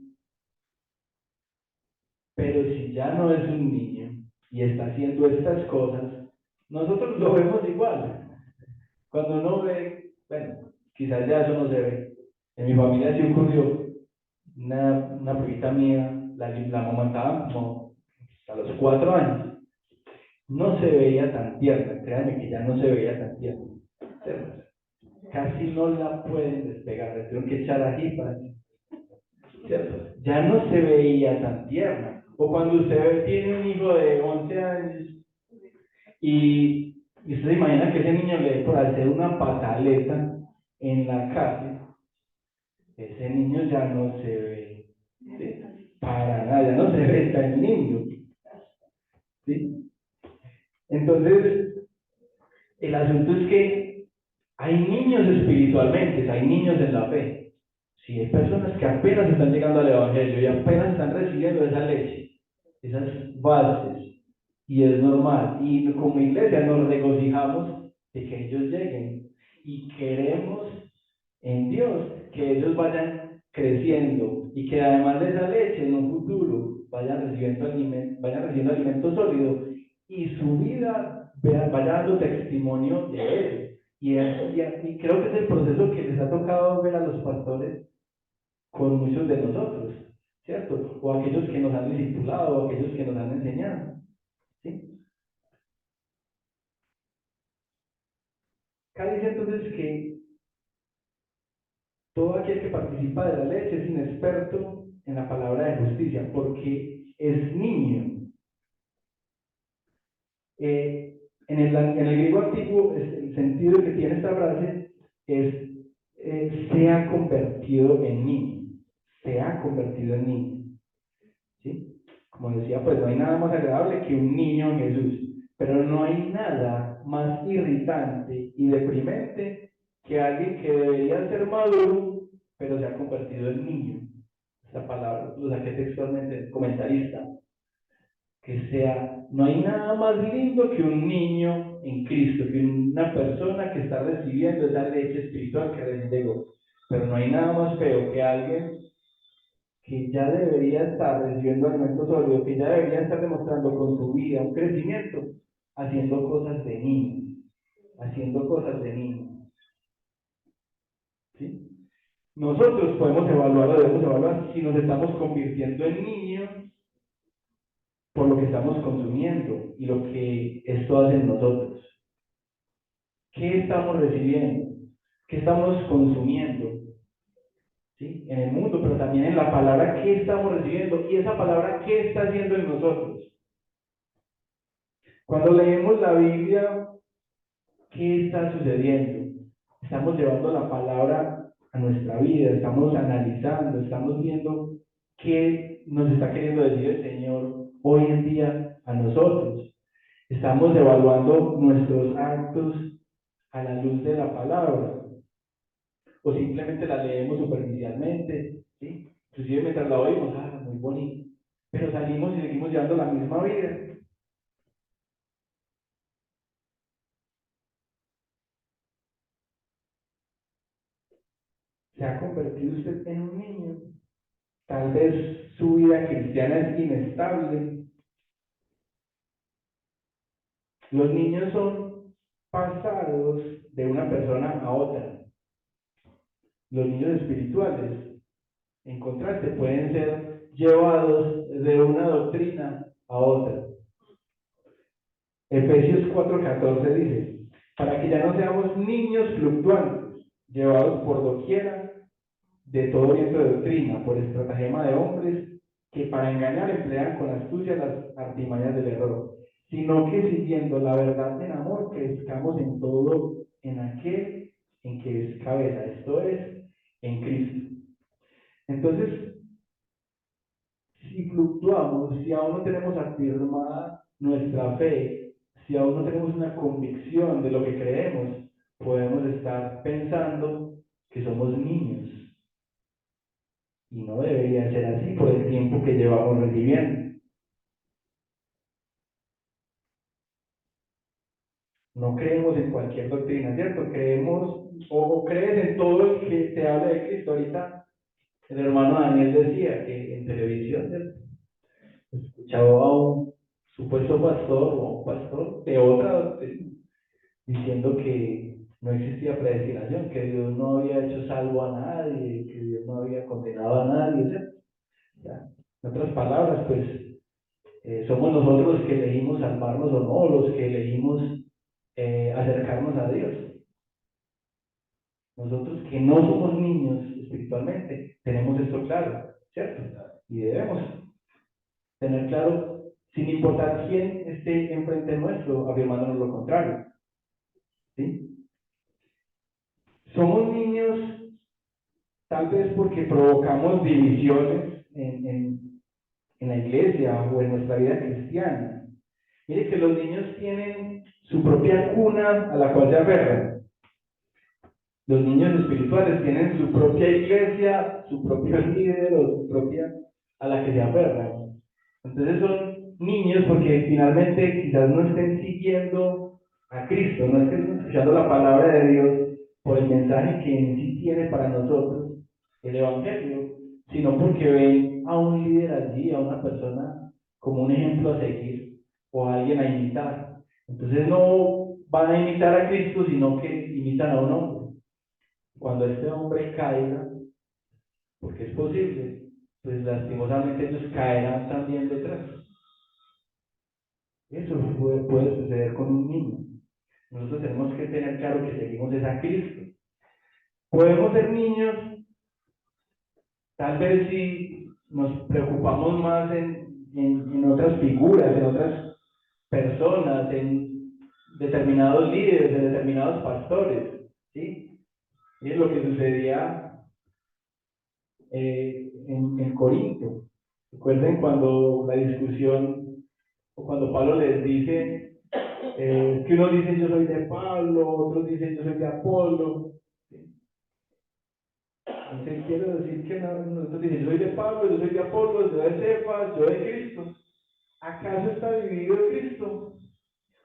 pero si ya no es un niño y está haciendo estas cosas, nosotros lo vemos igual. Cuando uno ve, bueno, quizás ya eso no se ve. En mi familia sí ocurrió, una primita mía, la amamantaba como a los 4 años. No se veía tan tierna, créanme que ya no se veía tan tierna. Casi no la pueden despegar, le tuvieron que echar ají para, ¿cierto? Ya no se veía tan tierna. O cuando usted tiene un hijo de 11 años y usted se imagina que ese niño le por hacer una pataleta en la calle, ese niño ya no se ve, ¿sí? Para nada, ya no se ve tan lindo, ¿sí? Entonces, el asunto es que hay niños espiritualmente, hay niños en la fe. Si hay personas que apenas están llegando al Evangelio y apenas están recibiendo esa leche, esas bases, y es normal. Y como iglesia nos regocijamos de que ellos lleguen y queremos en Dios que ellos vayan creciendo y que además de esa leche en un futuro vayan recibiendo alimento sólido y su vida vaya dando testimonio de él. Y creo que es el proceso que les ha tocado ver a los pastores con muchos de nosotros, ¿cierto? O aquellos que nos han discipulado, o aquellos que nos han enseñado, ¿sí? Acá dice entonces que Todo aquel que participa de la leche es inexperto en la palabra de justicia, porque es niño. En el griego antiguo, el sentido que tiene esta frase es se ha convertido en niño. Se ha convertido en niño. ¿Sí? Como decía, pues no hay nada más agradable que un niño en Jesús, pero no hay nada más irritante y deprimente que alguien que debería ser maduro, pero se ha convertido en niño. Esa palabra lo saqué textualmente del comentarista. Que sea, no hay nada más lindo que un niño en Cristo, que una persona que está recibiendo esa leche espiritual que recibe gozo. Pero no hay nada más feo que alguien que ya debería estar recibiendo alimento sólido, que ya debería estar demostrando con su vida un crecimiento, haciendo cosas de niño, haciendo cosas de niño. ¿Sí? Nosotros podemos evaluar, debemos evaluar si nos estamos convirtiendo en niños por lo que estamos consumiendo y lo que esto hace en nosotros. ¿Qué estamos recibiendo? ¿Qué estamos consumiendo? ¿Sí? En el mundo, pero también en la palabra que estamos recibiendo y esa palabra que está haciendo en nosotros. Cuando leemos la Biblia, ¿qué está sucediendo? Estamos llevando la palabra a nuestra vida, estamos analizando, estamos viendo qué nos está queriendo decir el Señor hoy en día a nosotros. Estamos evaluando nuestros actos a la luz de la palabra, o simplemente la leemos superficialmente, ¿sí? Inclusive mientras la oímos, muy bonito, pero salimos y seguimos llevando la misma vida. ¿Se ha convertido usted en un niño? Tal vez su vida cristiana es inestable. Los niños son pasados de una persona a otra. Los niños espirituales, en contraste, pueden ser llevados de una doctrina a otra. Efesios 4:14 dice, para que ya no seamos niños fluctuantes, llevados por doquiera de todo viento de doctrina, por estratagema de hombres que para engañar emplean con astucia las artimañas del error, sino que siguiendo la verdad en amor, crezcamos en todo en aquel en que es cabeza, esto es, en Cristo. Entonces, si fluctuamos, si aún no tenemos afirmada nuestra fe, si aún no tenemos una convicción de lo que creemos, podemos estar pensando que somos niños. Y no debería ser así por el tiempo que llevamos recibiendo. No creemos en cualquier doctrina, ¿cierto? Creemos o crees en todo el que te habla de Cristo. Ahorita el hermano Daniel decía que en televisión, ¿cierto? Escuchaba a un supuesto pastor o un pastor de otra doctrina diciendo que no existía predestinación, que Dios no había hecho salvo a nadie, que Dios no había condenado a nadie, ¿cierto? Ya. En otras palabras, pues somos nosotros los que elegimos salvarnos o no, los que elegimos acercarnos a Dios. Nosotros que no somos niños espiritualmente, tenemos esto claro, ¿cierto? Y debemos tener claro, sin importar quién esté enfrente nuestro, afirmándonos lo contrario. ¿Sí? Somos niños tal vez porque provocamos divisiones en la iglesia o en nuestra vida cristiana. Mire que los niños tienen su propia cuna a la cual se aferran. Los niños espirituales tienen su propia iglesia, su propio líder o su propia a la que se aferran. Entonces son niños porque finalmente quizás no estén siguiendo a Cristo, no estén escuchando la palabra de Dios por el mensaje que en sí tiene para nosotros el Evangelio, sino porque ven a un líder allí, a una persona como un ejemplo a seguir o a alguien a imitar. Entonces no van a imitar a Cristo, sino que imitan a un hombre. Cuando este hombre caiga, porque es posible, pues lastimosamente ellos caerán también detrás. Eso puede suceder con un niño. Nosotros tenemos que tener claro que seguimos a Cristo. Podemos ser niños Tal vez si nos preocupamos más en otras figuras, en otras personas, en determinados líderes, en determinados pastores, ¿sí? Y es lo que sucedía en Corinto. Recuerden cuando la discusión, o cuando Pablo les dice, que unos dicen yo soy de Pablo, otros dicen yo soy de Apolo. Entonces quiero decir que nosotros dicen yo soy de Pablo, yo soy de Apolo, yo de Cefas, yo de Cristo. ¿Acaso está dividido Cristo?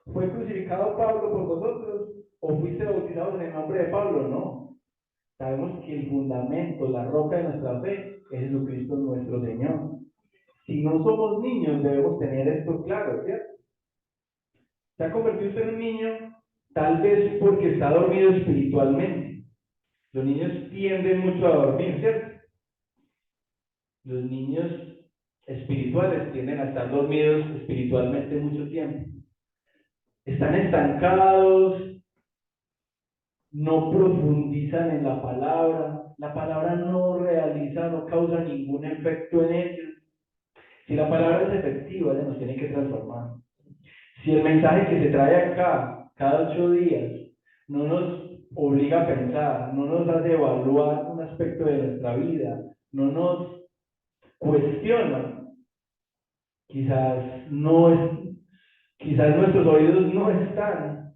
¿Fue crucificado Pablo por vosotros? ¿O fuiste bautizados en el nombre de Pablo? No. Sabemos que el fundamento, la roca de nuestra fe es Jesucristo nuestro Señor. Si no somos niños, debemos tener esto claro, ¿cierto? ¿Se ha convertido usted en un niño? Tal vez porque está dormido espiritualmente. Los niños tienden mucho a dormir, ¿cierto? Los niños espirituales tienden a estar dormidos espiritualmente mucho tiempo. Están estancados, no profundizan en la palabra no realiza, no causa ningún efecto en ellos. Si la palabra es efectiva, ella nos tiene que transformar. Si el mensaje que se trae acá, cada 8 días, no nos obliga a pensar, no nos hace evaluar un aspecto de nuestra vida, no nos cuestiona, quizás no es, quizás nuestros oídos no están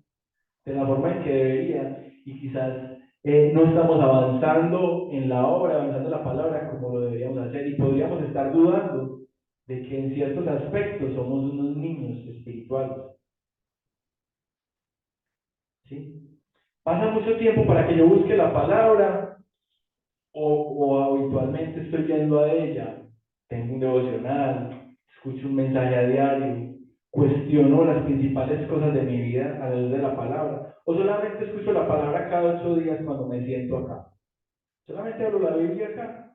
de la forma en que deberían y quizás no estamos avanzando en la obra, avanzando en la palabra como lo deberíamos hacer y podríamos estar dudando de que en ciertos aspectos somos unos niños espirituales. ¿Sí? Pasa mucho tiempo para que yo busque la palabra o habitualmente estoy yendo a ella. Tengo un devocional, escucho un mensaje a diario, cuestiono las principales cosas de mi vida a la luz de la palabra. O solamente escucho la palabra cada 8 días cuando me siento acá. Solamente hablo la Biblia acá.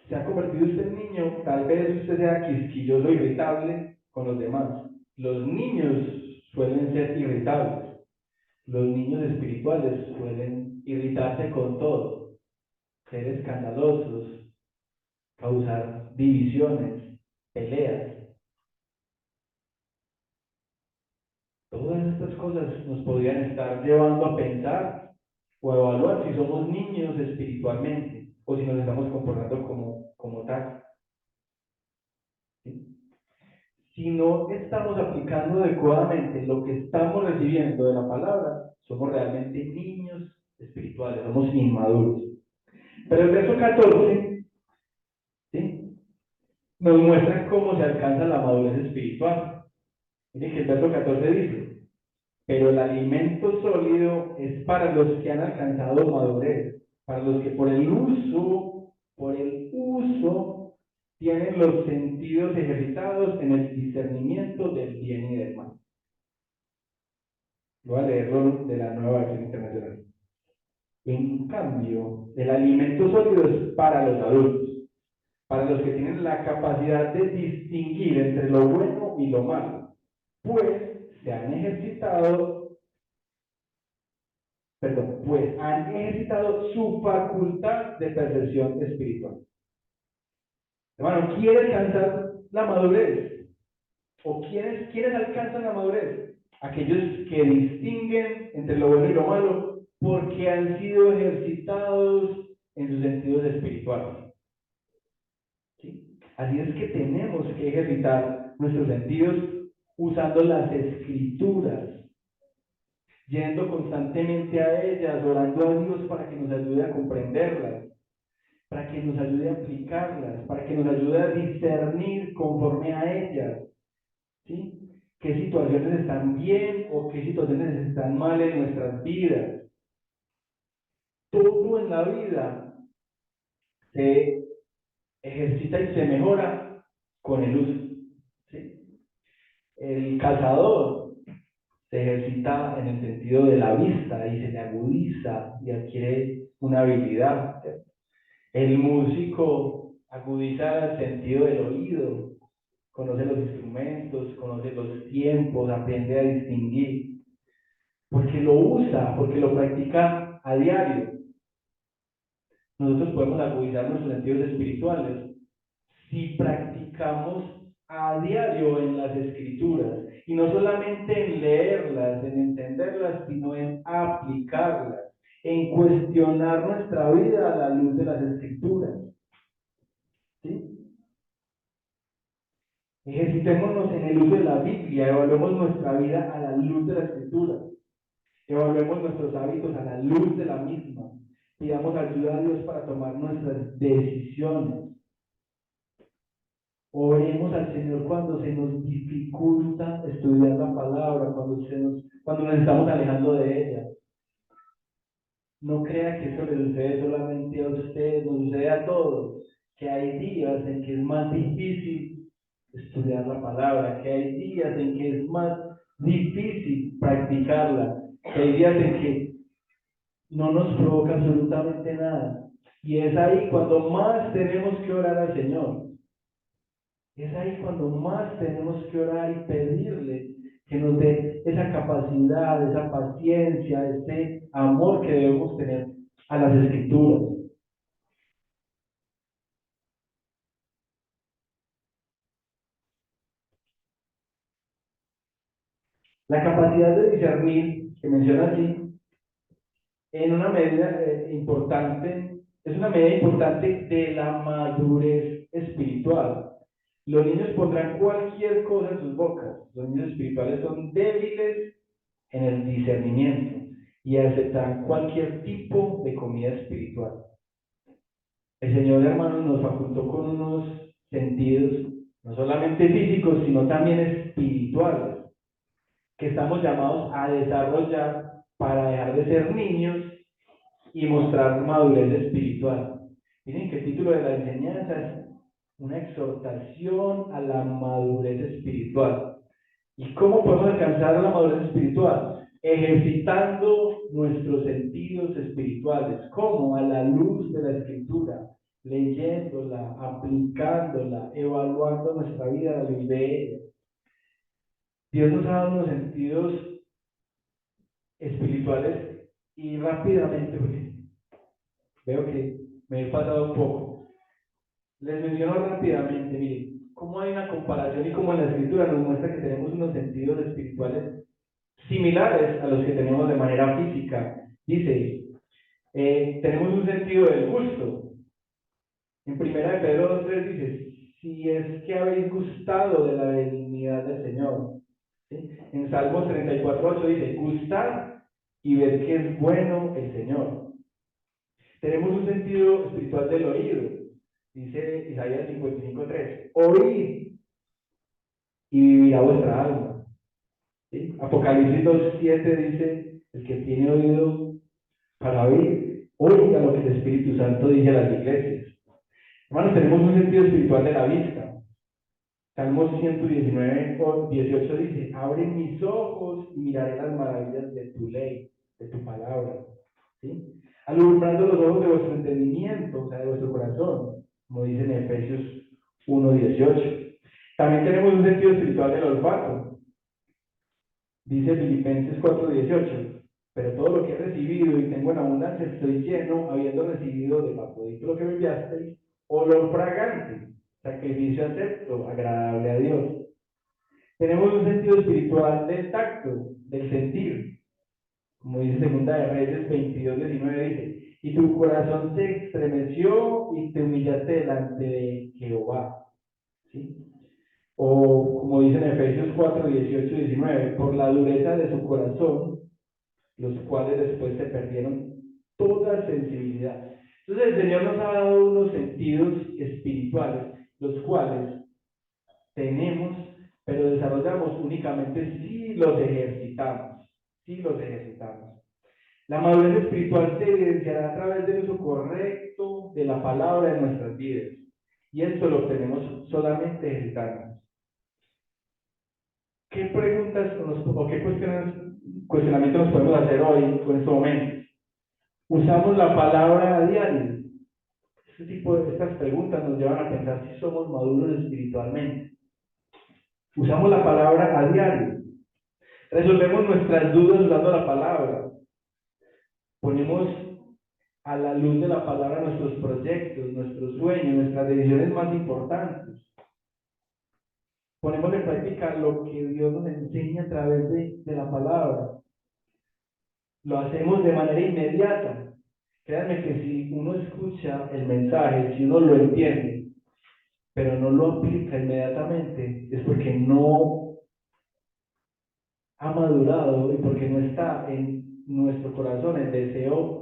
Se ha convertido usted en niño, tal vez usted sea quisquilloso, irritable con los demás. Los niños suelen ser irritables. Los niños espirituales suelen irritarse con todo, ser escandalosos, causar divisiones, peleas. Todas estas cosas nos podrían estar llevando a pensar o a evaluar si somos niños espiritualmente o si nos estamos comportando como tal. ¿Sí? Si no estamos aplicando adecuadamente lo que estamos recibiendo de la palabra, somos realmente niños espirituales, somos inmaduros. Pero el verso 14, ¿sí?, nos muestra cómo se alcanza la madurez espiritual. Miren que el verso 14 dice, pero el alimento sólido es para los que han alcanzado madurez, para los que por el uso, tienen los sentidos ejercitados en el discernimiento del bien y del mal. Voy a leerlo de la Nueva Versión Internacional. En cambio, el alimento sólido es para los adultos, para los que tienen la capacidad de distinguir entre lo bueno y lo malo, pues han ejercitado su facultad de percepción espiritual. Hermano, ¿quiere alcanzar la madurez? ¿O quiénes alcanzan la madurez? Aquellos que distinguen entre lo bueno y lo malo porque han sido ejercitados en sus sentidos espirituales. ¿Sí? Así es que tenemos que ejercitar nuestros sentidos usando las escrituras, yendo constantemente a ellas, orando a Dios para que nos ayude a comprenderlas, para que nos ayude a aplicarlas, para que nos ayude a discernir conforme a ellas, ¿sí? ¿Qué situaciones están bien o qué situaciones están mal en nuestras vidas? Todo en la vida se ejercita y se mejora con el uso, ¿sí? El cazador se ejercita en el sentido de la vista y se le agudiza y adquiere una habilidad, ¿sí? El músico agudiza el sentido del oído, conoce los instrumentos, conoce los tiempos, aprende a distinguir, porque lo usa, porque lo practica a diario. nosotros podemos agudizar nuestros sentidos espirituales si practicamos a diario en las escrituras, y no solamente en leerlas, en entenderlas, sino en aplicarlas, en cuestionar nuestra vida a la luz de las escrituras. ¿Sí? Ejercitémonos en el uso de la Biblia, evaluemos nuestra vida a la luz de la escritura, evaluemos nuestros hábitos a la luz de la misma, pidamos ayuda a Dios para tomar nuestras decisiones. Oremos al Señor cuando se nos dificulta estudiar la palabra, cuando nos estamos alejando de ella. No crea que eso le sucede solamente a usted, nos sucede a todos, que hay días en que es más difícil estudiar la palabra, que hay días en que es más difícil practicarla, que hay días en que no nos provoca absolutamente nada. Y es ahí cuando más tenemos que orar al Señor. Es ahí cuando más tenemos que orar y pedirle que nos dé esa capacidad, esa paciencia, ese amor que debemos tener a las escrituras. La capacidad de discernir, que menciona aquí, en una medida importante, es una medida importante de la madurez espiritual. Los niños pondrán cualquier cosa en sus bocas. Los niños espirituales son débiles en el discernimiento y aceptarán cualquier tipo de comida espiritual. El Señor, hermanos, nos facultó con unos sentidos, no solamente físicos, sino también espirituales, que estamos llamados a desarrollar para dejar de ser niños y mostrar madurez espiritual. Miren que el título de la enseñanza es una exhortación a la madurez espiritual. ¿Y cómo podemos alcanzar la madurez espiritual? Ejercitando nuestros sentidos espirituales. ¿Cómo? A la luz de la Escritura, leyéndola, aplicándola, evaluando nuestra vida a la luz de ella. Dios nos ha dado unos sentidos espirituales y rápidamente, porque veo que me he pasado un poco. Les menciono rápidamente, miren, cómo hay una comparación y cómo en la Escritura nos muestra que tenemos unos sentidos espirituales similares a los que tenemos de manera física. Dice, tenemos un sentido del gusto. En primera de Pedro 2:3 dice, si es que habéis gustado de la benignidad del Señor. ¿Sí? En Salmos 34:8 dice, gustad y ver que es bueno el Señor. Tenemos un sentido espiritual del oído. Dice Isaías 55:3, oíd y vivirá vuestra alma. ¿Sí? Apocalipsis 2:7 dice, el que tiene oído para oír, oiga lo que el Espíritu Santo dice a las iglesias. Hermanos, tenemos un sentido espiritual de la vista. Salmos 119:18 dice, abre mis ojos y miraré las maravillas de tu ley, de tu palabra. ¿Sí? Alumbrando los ojos de vuestro entendimiento, o sea, de vuestro corazón, como dice en Efesios 1:18. También tenemos un sentido espiritual del olfato. Dice Filipenses 4:18, pero todo lo que he recibido y tengo en abundancia, estoy lleno, habiendo recibido de Papodito lo que me enviasteis, olor fragante, sacrificio acepto, agradable a Dios. Tenemos un sentido espiritual del tacto, del sentir, como dice Segunda de Reyes 22:19, dice, y tu corazón se estremeció y te humillaste delante de Jehová. ¿Sí? O como dice en Efesios 4:18-19, por la dureza de su corazón, los cuales después se perdieron toda sensibilidad. Entonces el Señor nos ha dado unos sentidos espirituales, los cuales tenemos, pero desarrollamos únicamente si los ejercitamos, si los ejercitamos. La madurez espiritual se evidenciará a través del uso correcto de la palabra en nuestras vidas. Y esto lo obtenemos solamente ejercitándonos. ¿Qué preguntas o qué cuestionamientos nos podemos hacer hoy en este momento? ¿Usamos la palabra a diario? Estas preguntas nos llevan a pensar si somos maduros espiritualmente. ¿Usamos la palabra a diario? ¿Resolvemos nuestras dudas usando la palabra? ¿Ponemos a la luz de la palabra nuestros proyectos, nuestros sueños, nuestras decisiones más importantes. Ponemos en práctica lo que Dios nos enseña a través de la palabra. Lo hacemos de manera inmediata. Créanme que si uno escucha el mensaje, si uno lo entiende, pero no lo aplica inmediatamente, es porque no ha madurado y porque no está en nuestro corazón el deseo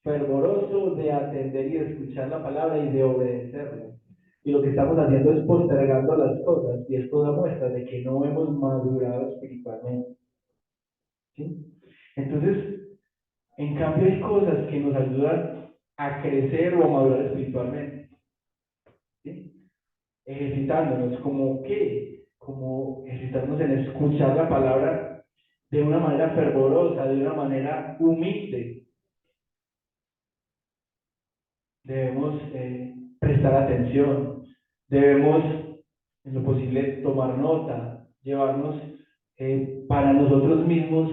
fervoroso de atender y escuchar la palabra y de obedecerla. Y lo que estamos haciendo es postergando las cosas, y esto da muestra de que no hemos madurado espiritualmente. ¿Sí? Entonces, en cambio, hay cosas que nos ayudan a crecer o a madurar espiritualmente. ¿Sí? Ejercitándonos, ¿como qué? Como ejercitarnos en escuchar la palabra de una manera fervorosa, de una manera humilde. Debemos prestar atención, debemos, en lo posible, tomar nota, llevarnos para nosotros mismos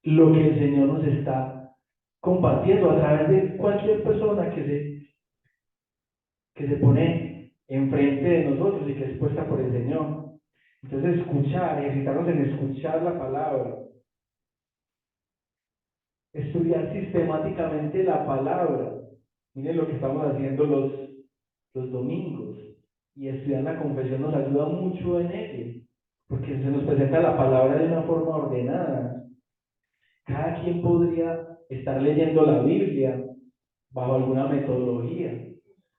lo que el Señor nos está compartiendo a través de cualquier persona que se pone enfrente de nosotros y que es puesta por el Señor. Entonces, escuchar, ejercitarnos en escuchar la palabra, estudiar sistemáticamente la palabra. Miren lo que estamos haciendo los domingos, y estudiar la confesión nos ayuda mucho en ello, porque se nos presenta la palabra de una forma ordenada. Cada quien podría estar leyendo la Biblia bajo alguna metodología.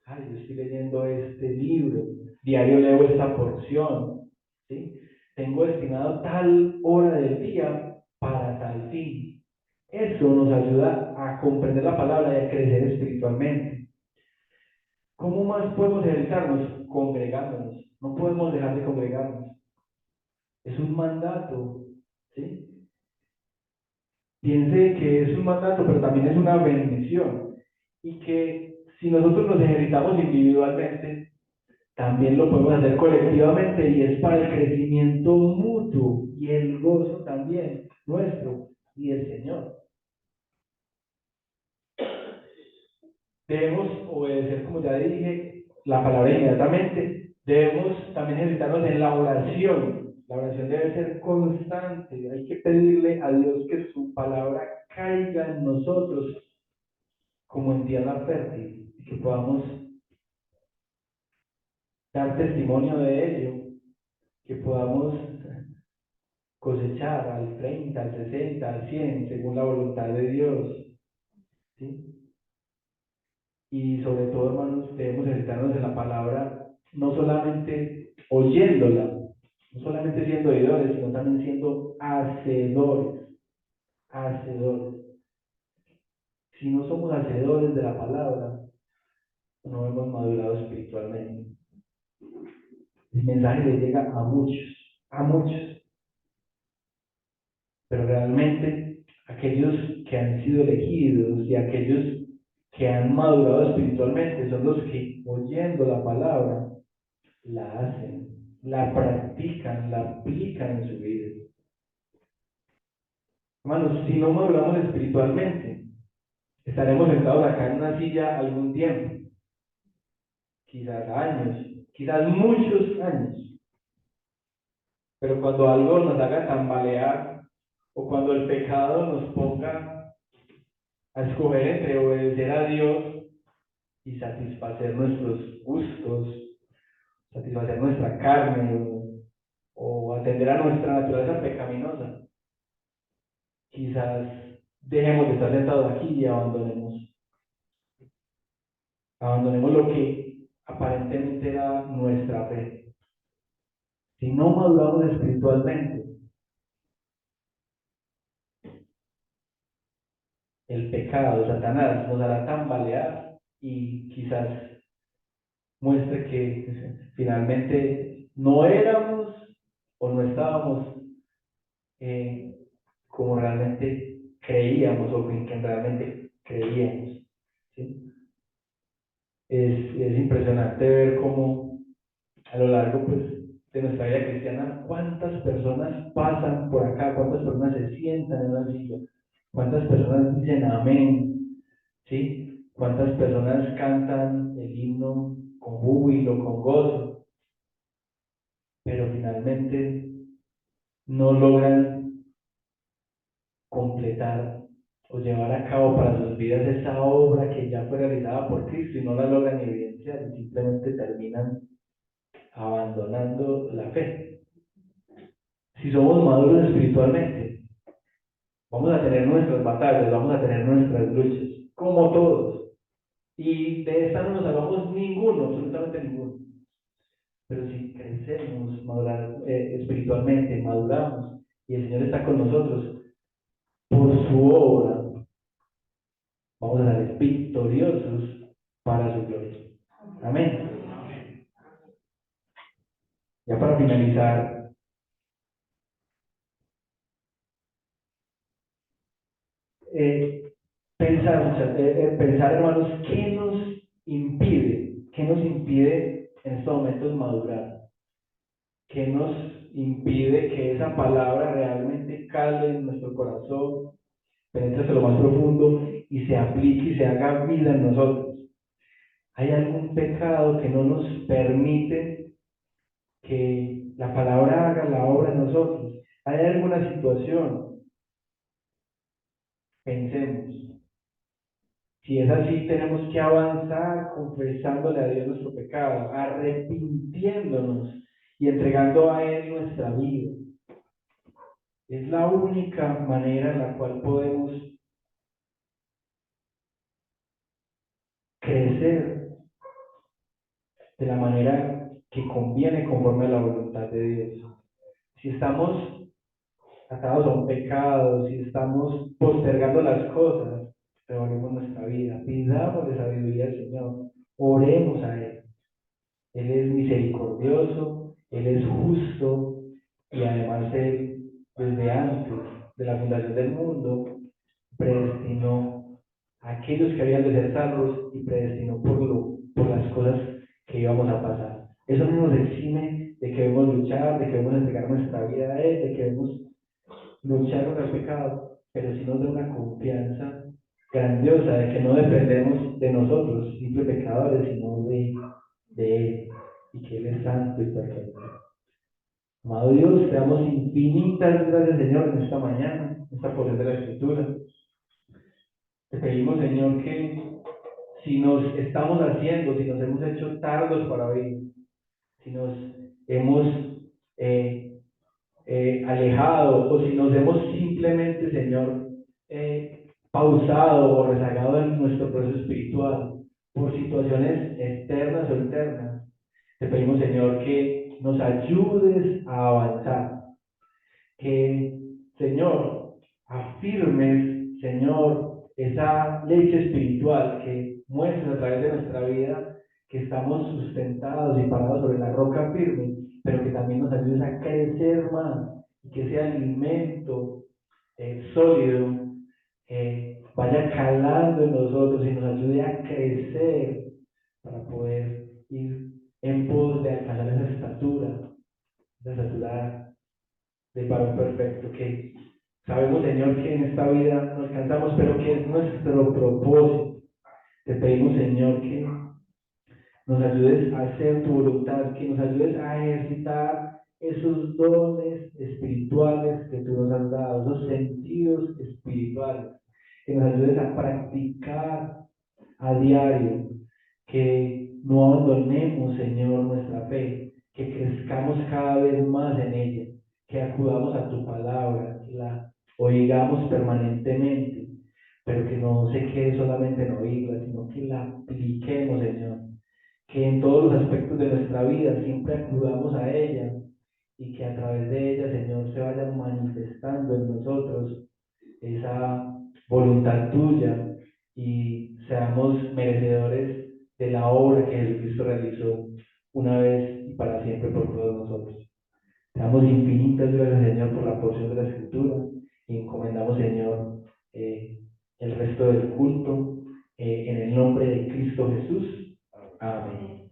Ay, yo estoy leyendo este libro, diario leo esta porción, ¿sí? Tengo destinado tal hora del día para tal fin. Eso nos ayuda a comprender la palabra y a crecer espiritualmente. ¿Cómo más podemos ejercitarnos? Congregándonos. No podemos dejar de congregarnos. Es un mandato, ¿sí? Piense que es un mandato, pero también es una bendición. Y que si nosotros nos ejercitamos individualmente, también lo podemos hacer colectivamente, y es para el crecimiento mutuo y el gozo también nuestro y el Señor. Debemos obedecer, como ya dije, la palabra inmediatamente. Debemos también ejercitarnos en la oración. La oración debe ser constante. Hay que pedirle a Dios que su palabra caiga en nosotros como en tierra fértil, y que podamos dar testimonio de ello, que podamos cosechar al 30, al 60, al 100, según la voluntad de Dios. ¿Sí? Y sobre todo, hermanos, debemos ejercitarnos en la palabra, no solamente oyéndola, no solamente siendo oidores, sino también siendo hacedores. Hacedores. Si no somos hacedores de la palabra, no hemos madurado espiritualmente. El mensaje le llega a muchos, pero realmente aquellos que han sido elegidos y aquellos que han madurado espiritualmente son los que, oyendo la palabra, la hacen, la practican, la aplican en su vida. Hermanos, si no maduramos espiritualmente, estaremos sentados acá en una silla algún tiempo, quizás años, quizás muchos años, pero cuando algo nos haga tambalear, o cuando el pecado nos ponga a escoger entre obedecer a Dios y satisfacer nuestros gustos, satisfacer nuestra carne, o atender a nuestra naturaleza pecaminosa, quizás dejemos de estar sentados aquí y abandonemos lo que aparentemente era nuestra fe. Si no maduramos espiritualmente, el pecado, Satanás, nos hará tambalear y quizás muestre que finalmente no éramos o no estábamos como realmente creíamos, o en que realmente creíamos. ¿Sí? Es impresionante ver cómo a lo largo, pues, de nuestra vida cristiana, cuántas personas pasan por acá, cuántas personas se sientan en la silla, cuántas personas dicen amén, ¿sí? ¿Cuántas personas cantan el himno con júbilo, con gozo, pero finalmente no logran completar o llevar a cabo para sus vidas esa obra que ya fue realizada por Cristo y no la logran evidenciar y simplemente terminan abandonando la fe? Si somos maduros espiritualmente, vamos a tener nuestras batallas, vamos a tener nuestras luchas, como todos. Y de esta no nos salvamos ninguno, absolutamente ninguno. Pero si crecemos espiritualmente, maduramos, y el Señor está con nosotros, por su obra, vamos a salir victoriosos para su gloria. Amén. Ya para finalizar, eh, pensar, hermanos, qué nos impide en estos momentos madurar? ¿Qué nos impide que esa palabra realmente cale en nuestro corazón, penetre hasta lo más profundo y se aplique y se haga vida en nosotros? ¿Hay algún pecado que no nos permite que la palabra haga la obra en nosotros? ¿Hay alguna situación? Pensemos. Si es así, tenemos que avanzar confesándole a Dios nuestro pecado, arrepintiéndonos y entregando a Él nuestra vida. Es la única manera en la cual podemos crecer de la manera que conviene conforme a la voluntad de Dios. Si estamos atados a un pecado, si estamos postergando las cosas, revolvemos nuestra vida, pidamos de sabiduría al Señor, oremos a Él. Él es misericordioso, Él es justo y además Él, desde antes de la fundación del mundo, predestinó a aquellos que habían de ser salvos y predestinó por las cosas que íbamos a pasar. Eso no nos exime de que debemos luchar, de que debemos entregar nuestra vida a Él, de que debemos luchar contra el pecado, pero sí nos da una confianza grandiosa de que no dependemos de nosotros, simples pecadores, sino de Él, y que Él es santo y perfecto. Amado Dios, te damos infinitas gracias, Señor, en esta mañana, en esta porción de la Escritura. Te pedimos, Señor, que si nos estamos haciendo, si nos hemos hecho tardos para oír, si nos hemos alejado o si nos hemos simplemente, Señor, pausado o rezagado en nuestro proceso espiritual por situaciones externas o internas, te pedimos, Señor, que nos ayudes a avanzar, que, Señor, afirmes, Señor, esa leche espiritual, que muestres a través de nuestra vida que estamos sustentados y parados sobre la roca firme, pero que también nos ayudes a crecer más y que ese alimento sólido vaya calando en nosotros y nos ayude a crecer para poder ir en pos de alcanzar esa estatura del varón perfecto, que sabemos, Señor, que en esta vida nos cansamos, pero que es nuestro propósito. Te pedimos, Señor, que nos ayudes a hacer tu voluntad, que nos ayudes a ejercitar esos dones espirituales que tú nos has dado, esos sentidos espirituales, que nos ayudes a practicar a diario, que no abandonemos, Señor, nuestra fe, que crezcamos cada vez más en ella, que acudamos a tu palabra, que la oigamos permanentemente, pero que no se quede solamente en oírla, sino que la apliquemos, Señor, que en todos los aspectos de nuestra vida siempre acudamos a ella y que a través de ella, Señor, se vaya manifestando en nosotros esa voluntad tuya y seamos merecedores de la obra que Jesucristo realizó una vez y para siempre por todos nosotros. Te damos infinitas gracias, Señor, por la porción de la Escritura y encomendamos, Señor, el resto del culto en el nombre de Cristo Jesús. Amén.